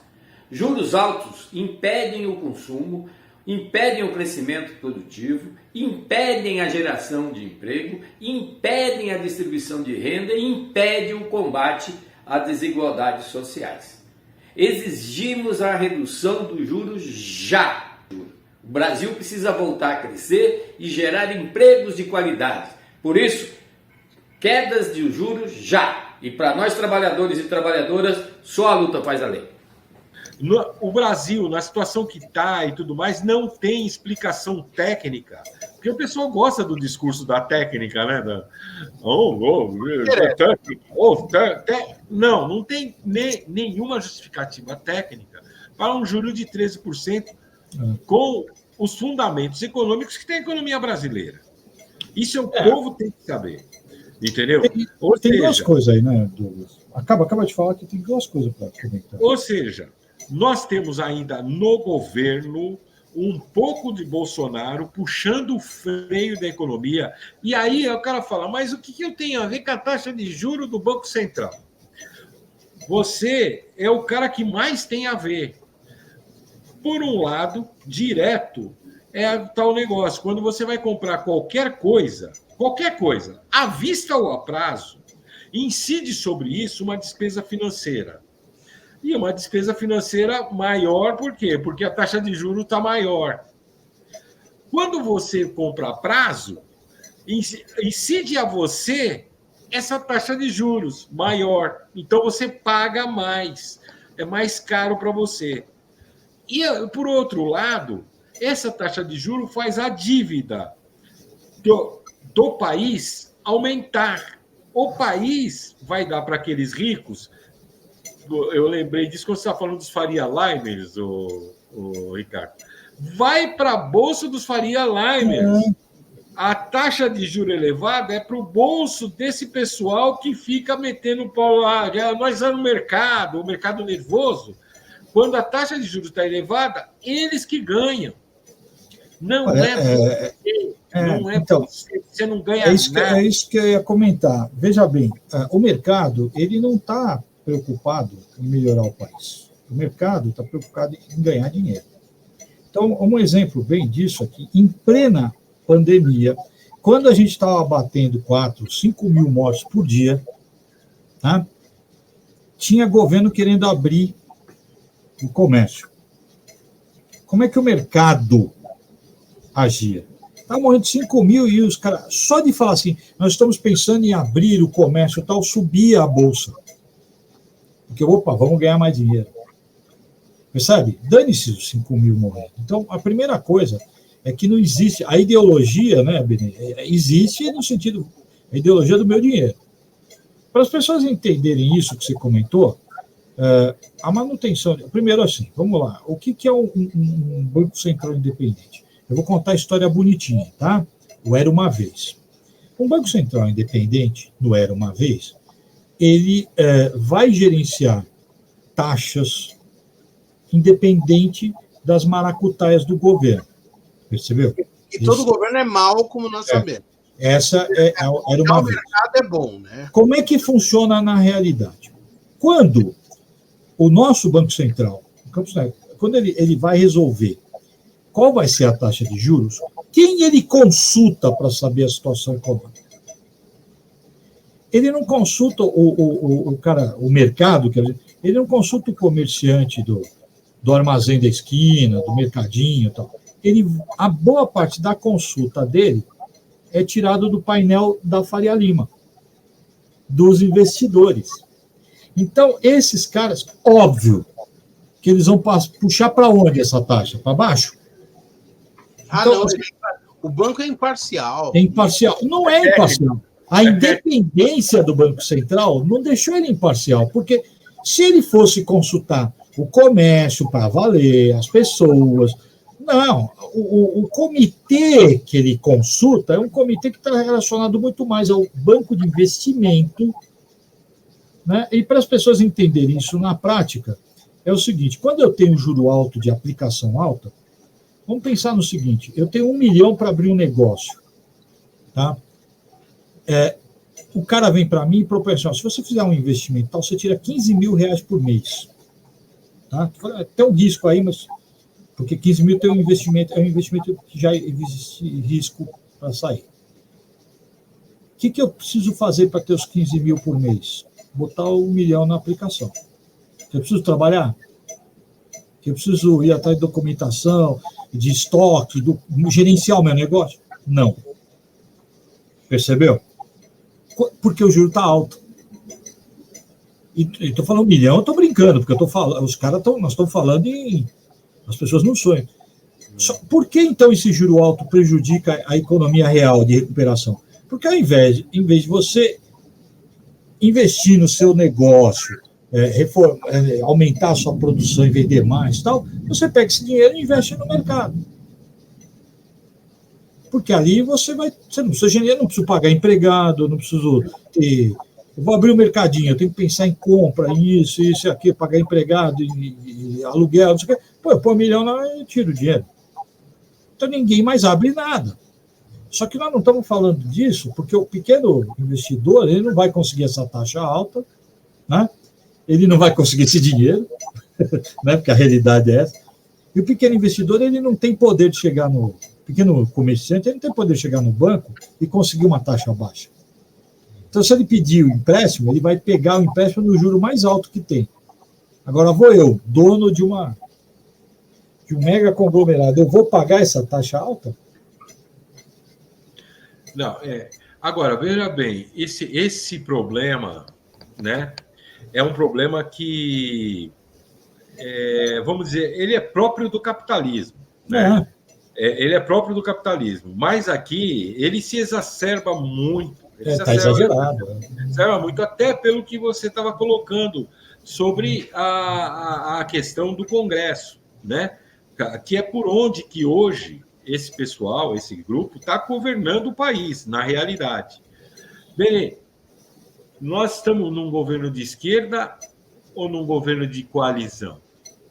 Juros altos impedem o consumo, impedem o crescimento produtivo, impedem a geração de emprego, impedem a distribuição de renda e impedem o combate às desigualdades sociais. Exigimos a redução dos juros já. O Brasil precisa voltar a crescer e gerar empregos de qualidade. Por isso, quedas de juros já. E para nós trabalhadores e trabalhadoras, só a luta faz a lei. O Brasil, na situação que está e tudo mais, não tem explicação técnica. Porque o pessoal gosta do discurso da técnica, né? Não tem nenhuma justificativa técnica para um juro de 13% com os fundamentos econômicos que tem a economia brasileira. Isso o povo tem que saber. Entendeu? Tem duas coisas aí, né, Douglas? Acaba de falar que tem duas coisas para comentar. Ou seja, nós temos ainda no governo um pouco de Bolsonaro puxando o freio da economia. E aí o cara fala, mas o que eu tenho a ver com a taxa de juros do Banco Central? Você é o cara que mais tem a ver. Por um lado, direto, é tal negócio. Quando você vai comprar qualquer coisa, à vista ou a prazo, incide sobre isso uma despesa financeira. E uma despesa financeira maior, por quê? Porque a taxa de juros está maior. Quando você compra a prazo, incide a você essa taxa de juros maior. Então, você paga mais. É mais caro para você. E, por outro lado, essa taxa de juros faz a dívida do país aumentar. O país vai dar para aqueles ricos. Eu lembrei disso quando você está falando dos Faria Limers, o Ricardo. Vai para a bolsa dos Faria Limers. A taxa de juros elevada é para o bolso desse pessoal que fica metendo o pau lá. Nós estamos no mercado, o mercado nervoso. Quando a taxa de juros está elevada, eles que ganham. Não então, você não ganha nada. É isso que eu ia comentar. Veja bem, o mercado ele não está preocupado em melhorar o país. O mercado está preocupado em ganhar dinheiro. Então, um exemplo bem disso aqui, em plena pandemia, quando a gente estava batendo 4, 5 mil mortes por dia, tá? Tinha governo querendo abrir o comércio. Como é que o mercado agia? Estava morrendo 5 mil e os caras, só de falar assim, nós estamos pensando em abrir o comércio e tal, subia a bolsa. Porque, vamos ganhar mais dinheiro. Percebe? Dane-se os 5 mil morrendo. Então, a primeira coisa é que não existe... A ideologia, né, Benê? Existe no sentido... A ideologia do meu dinheiro. Para as pessoas entenderem isso que você comentou, A manutenção... Primeiro, assim, vamos lá. O que é um Banco Central independente? Eu vou contar a história bonitinha, tá? O Era Uma Vez. Um Banco Central independente, no Era Uma Vez, ele vai gerenciar taxas independente das maracutaias do governo. Percebeu? E todo governo é mau, como nós sabemos. Essa era uma vez. O mercado é bom, né? Como é que funciona na realidade? Quando o nosso Banco Central, quando ele vai resolver qual vai ser a taxa de juros, quem ele consulta para saber a situação econômica? Ele não consulta o mercado, ele não consulta o comerciante do armazém da esquina, do mercadinho e tal. A boa parte da consulta dele é tirado do painel da Faria Lima, dos investidores. Então, esses caras, óbvio, que eles vão puxar para onde essa taxa? Para baixo? Então, não, o banco é imparcial. É imparcial. Não é imparcial. A independência do Banco Central não deixou ele imparcial, porque se ele fosse consultar o comércio para valer, as pessoas... Não, o comitê que ele consulta é um comitê que está relacionado muito mais ao banco de investimento, né? E para as pessoas entenderem isso na prática, é o seguinte, quando eu tenho juro alto de aplicação alta, vamos pensar no seguinte, eu tenho 1 milhão para abrir um negócio, tá? O cara vem para mim e propõe assim, se você fizer um investimento tal, você tira 15 mil reais por mês. Tá? Tem um risco aí, mas... Porque 15 mil é um investimento que já existe risco para sair. O que eu preciso fazer para ter os 15 mil por mês? Botar 1 milhão na aplicação. Eu preciso trabalhar? Eu preciso ir atrás de documentação, de estoque, gerenciar o meu negócio? Não. Percebeu? Porque o juro está alto. E estou falando 1 milhão, eu estou brincando, porque nós estamos falando em... As pessoas não sonham. Por que, então, esse juro alto prejudica a economia real de recuperação? Porque, ao invés de você investir no seu negócio, aumentar a sua produção e vender mais, tal, você pega esse dinheiro e investe no mercado. Porque ali você não precisa generar, não preciso pagar empregado, não preciso ter... Eu vou abrir um mercadinho, eu tenho que pensar em compra, isso e aquilo, pagar empregado e aluguel, não sei o quê. Pô, eu põe 1 milhão lá e tiro o dinheiro. Então ninguém mais abre nada. Só que nós não estamos falando disso porque o pequeno investidor ele não vai conseguir essa taxa alta, né? Ele não vai conseguir esse dinheiro, né? Porque a realidade é essa. E o pequeno investidor ele não tem poder de chegar no... pequeno comerciante ele não tem poder de chegar no banco e conseguir uma taxa baixa. Então, se ele pedir o empréstimo, ele vai pegar o empréstimo no juro mais alto que tem. Agora, vou eu, dono de um mega conglomerado, eu vou pagar essa taxa alta? Não, Agora, veja bem, esse problema, né, é um problema que, vamos dizer, ele é próprio do capitalismo, né? Ele é próprio do capitalismo, mas aqui ele se exacerba muito. Está exagerado. Exagerba muito, até pelo que você estava colocando sobre a questão do Congresso, né? Que é por onde que hoje esse pessoal, esse grupo, está governando o país, na realidade. Bem, nós estamos num governo de esquerda ou num governo de coalizão?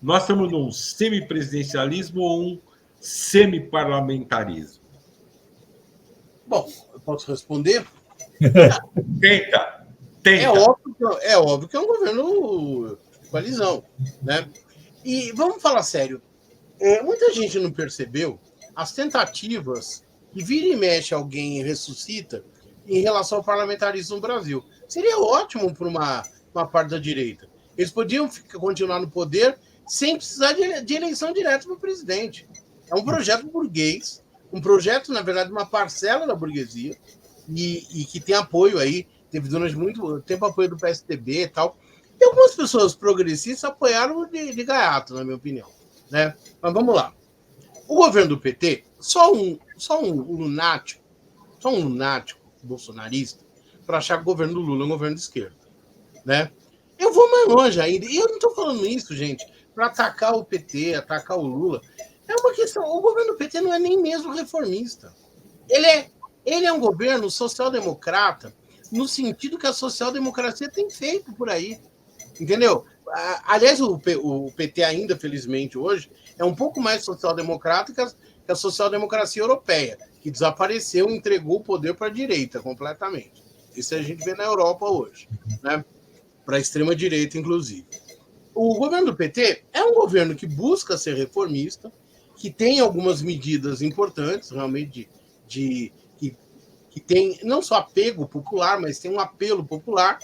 Nós estamos num semipresidencialismo ou um semiparlamentarismo? Bom, eu posso responder? Tenta. É óbvio que é um governo de coalizão, né? E vamos falar sério, muita gente não percebeu as tentativas que vira e mexe alguém ressuscita em relação ao parlamentarismo no Brasil. Seria ótimo para uma parte da direita. Eles podiam continuar no poder sem precisar de eleição direta para o presidente. É um projeto burguês, um projeto, na verdade, uma parcela da burguesia, e que tem apoio aí, teve durante muito tempo apoio do PSDB e tal. E algumas pessoas progressistas apoiaram de gaiato, na minha opinião, né? Mas vamos lá. O governo do PT, só um lunático bolsonarista para achar que o governo do Lula é um governo de esquerda, né? Eu vou mais longe ainda. E eu não estou falando isso, gente, para atacar o PT, atacar o Lula. É uma questão. O governo do PT não é nem mesmo reformista. Ele é um governo social-democrata, no sentido que a social-democracia tem feito por aí. Entendeu? Aliás, o PT ainda, felizmente, hoje, é um pouco mais social-democrata que a social-democracia europeia, que desapareceu e entregou o poder para a direita completamente. Isso a gente vê na Europa hoje, né? Para a extrema-direita, inclusive. O governo do PT é um governo que busca ser reformista, que tem algumas medidas importantes, realmente, que tem não só apego popular, mas tem um apelo popular,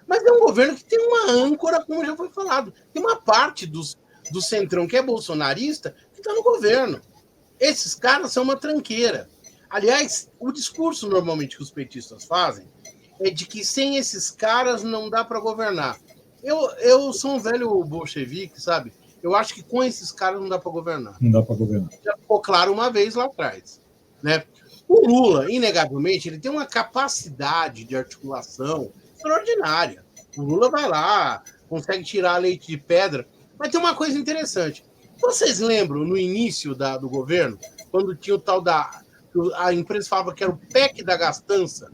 mas é um governo que tem uma âncora, como já foi falado. Tem uma parte do centrão que é bolsonarista que está no governo. Esses caras são uma tranqueira. Aliás, o discurso normalmente que os petistas fazem é de que sem esses caras não dá para governar. Eu sou um velho bolchevique, sabe? Eu acho que com esses caras não dá para governar. Não dá para governar. Já ficou claro uma vez lá atrás, né? O Lula, inegavelmente, ele tem uma capacidade de articulação extraordinária. O Lula vai lá, consegue tirar leite de pedra. Mas tem uma coisa interessante. Vocês lembram, no início do governo, quando tinha o tal a imprensa falava que era o PEC da gastança,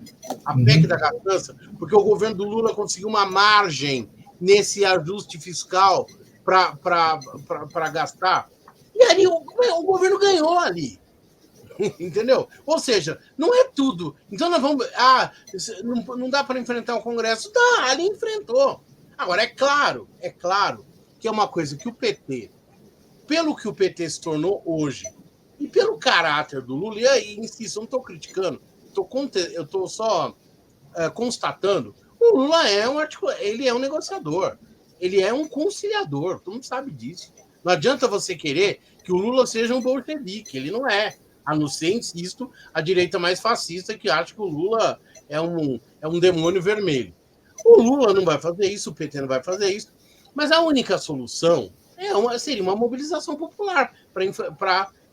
PEC da gastança, porque o governo do Lula conseguiu uma margem nesse ajuste fiscal para gastar. E ali o governo ganhou ali. Entendeu? Ou seja, não é tudo. Então nós vamos... não dá para enfrentar o Congresso. Dá, ali enfrentou. Agora, é claro que é uma coisa que o PT, pelo que o PT se tornou hoje, e pelo caráter do Lula, e aí, insisto, eu não estou criticando, eu estou só constatando, o Lula ele é um negociador, ele é um conciliador, todo mundo sabe disso. Não adianta você querer que o Lula seja um bolchevique, ele não é. A não ser, insisto, a direita mais fascista que acha que o Lula é um demônio vermelho. O Lula não vai fazer isso, o PT não vai fazer isso, mas a única solução seria uma mobilização popular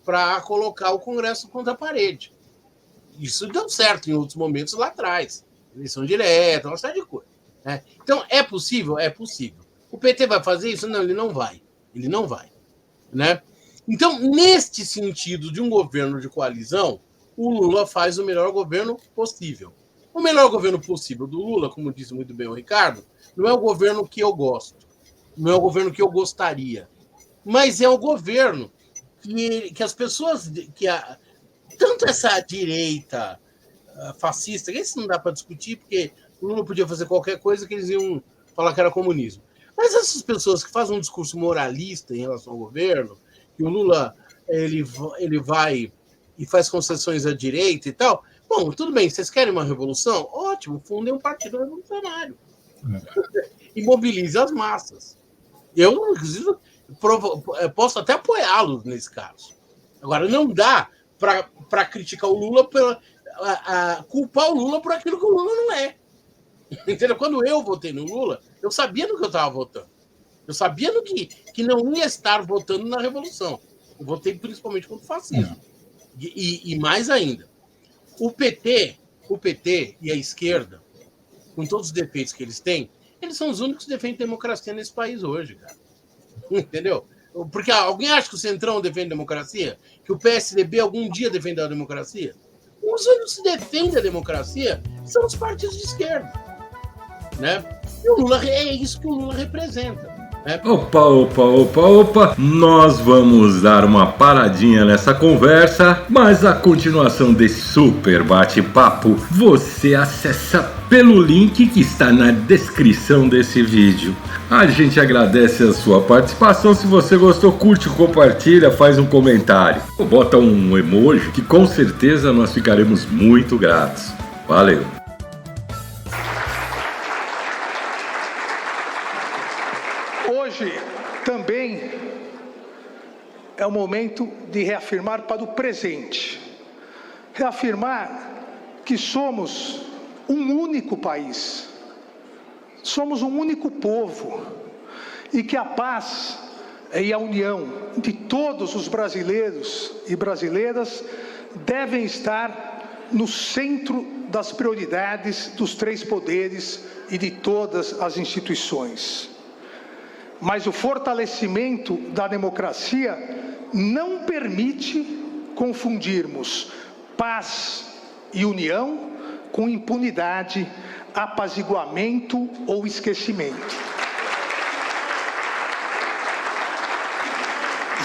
para colocar o Congresso contra a parede. Isso deu certo em outros momentos lá atrás. Eleição direta, uma série de coisas. Né? Então, é possível? É possível. O PT vai fazer isso? Não, ele não vai. Ele não vai. Né? Então, neste sentido de um governo de coalizão, o Lula faz o melhor governo possível. O melhor governo possível do Lula, como disse muito bem o Ricardo, não é o governo que eu gosto, não é o governo que eu gostaria, mas é o governo que as pessoas... tanto essa direita fascista, que esse não dá para discutir, porque o Lula podia fazer qualquer coisa que eles iam falar que era comunismo. Mas essas pessoas que fazem um discurso moralista em relação ao governo, que o Lula ele vai e faz concessões à direita e tal. Bom, tudo bem, vocês querem uma revolução? Ótimo, fundem um partido revolucionário. E mobilize as massas. Eu, inclusive, posso até apoiá-los nesse caso. Agora, não dá para criticar o Lula, culpar o Lula por aquilo que o Lula não é. Entendeu? Quando eu votei no Lula, eu sabia no que eu estava votando. Eu sabia no que não ia estar votando na revolução. Eu votei principalmente contra o fascismo. E mais ainda, o PT e a esquerda, com todos os defeitos que eles têm, eles são os únicos que defendem democracia nesse país hoje, cara. Entendeu? Porque alguém acha que o Centrão defende democracia? Que o PSDB algum dia defende a democracia? Os únicos que defendem a democracia são os partidos de esquerda. Né? E o Lula, é isso que o Lula representa. Opa, nós vamos dar uma paradinha nessa conversa, mas a continuação desse super bate-papo você acessa pelo link que está na descrição desse vídeo. A gente agradece a sua participação. Se você gostou, curte, compartilha, faz um comentário, bota um emoji que com certeza nós ficaremos muito gratos. Valeu! Hoje também é o momento de reafirmar para o presente. Reafirmar que somos um único país. Somos um único povo. E que a paz e a união de todos os brasileiros e brasileiras devem estar no centro das prioridades dos 3 poderes e de todas as instituições. Mas o fortalecimento da democracia não permite confundirmos paz e união com impunidade, apaziguamento ou esquecimento.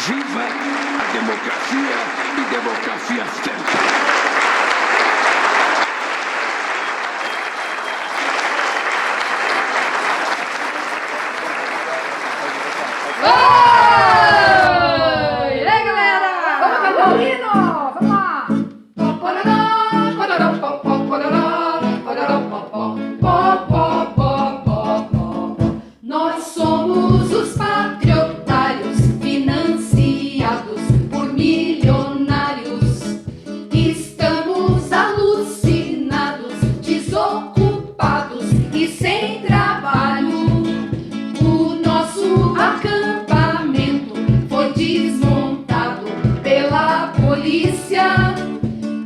Viva a democracia e democracia sempre! Nós somos os patriotários financiados por milionários. Estamos alucinados, desocupados e sem trabalho. O nosso acampamento foi desmontado pela polícia.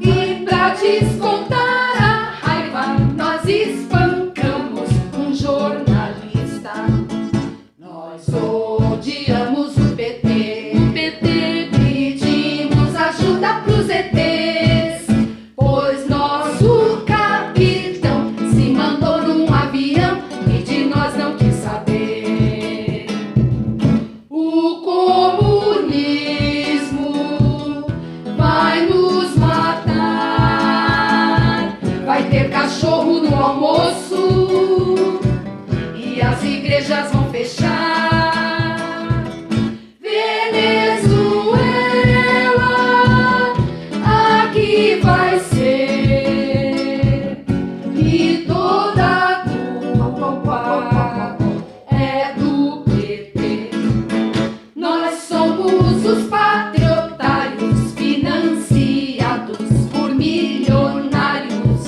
E pra descontar a raiva, nós espancamos um jornalista. Nós odiamos o PT, pedimos ajuda pros ETs, pois nosso capitão se mandou num avião e de nós não quis saber. O comunismo vai nos matar, vai ter cachorro no almoço e as igrejas vão fechar. Venezuela, aqui vai ser, e toda a culpa é do PT. Nós somos os patriotários financiados por milionários.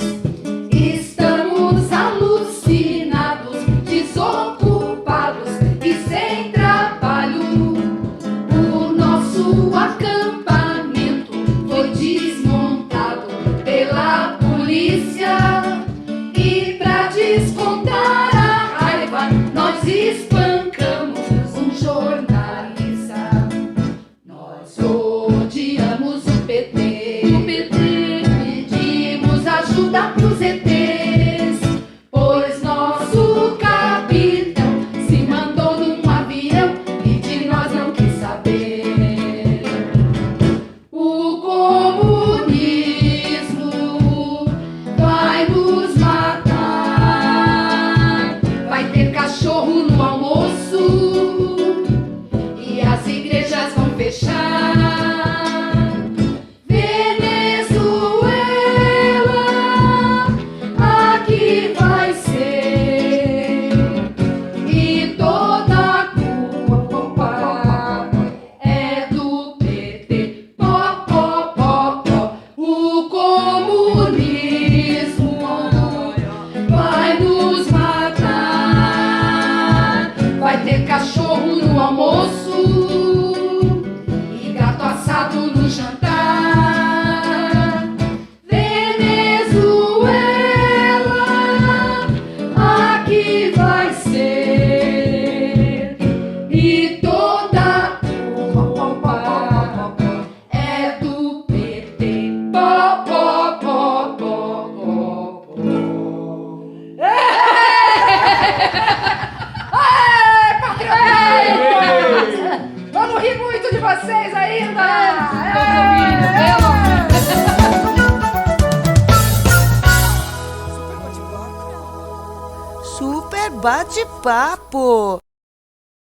Estamos alucinados, desocupados e sem trabalho. O nosso acampamento foi desmontado pela polícia. E pra descontar a raiva, nós espancamos um jornalista. Nós odiamos o PT, pedimos ajuda pros ETs, pois nosso capitão se mandou num avião e de nós não quis saber. O comunismo vai nos matar, vai ter cachorro no almoço e as igrejas vão fechar. Venezuela, aqui vai ser, e toda a culpa é do PT. Pó, pó, pó, pó. O comunismo vai nos matar, vai ter cachorro no almoço e gato assado no jantar. Venezuela, aqui vai ser, e toda a culpa é do PT. Pó, pó, pó, pó, pó, pó. Aê, patriotas! Vamos rir muito de vocês ainda! Super bate-papo.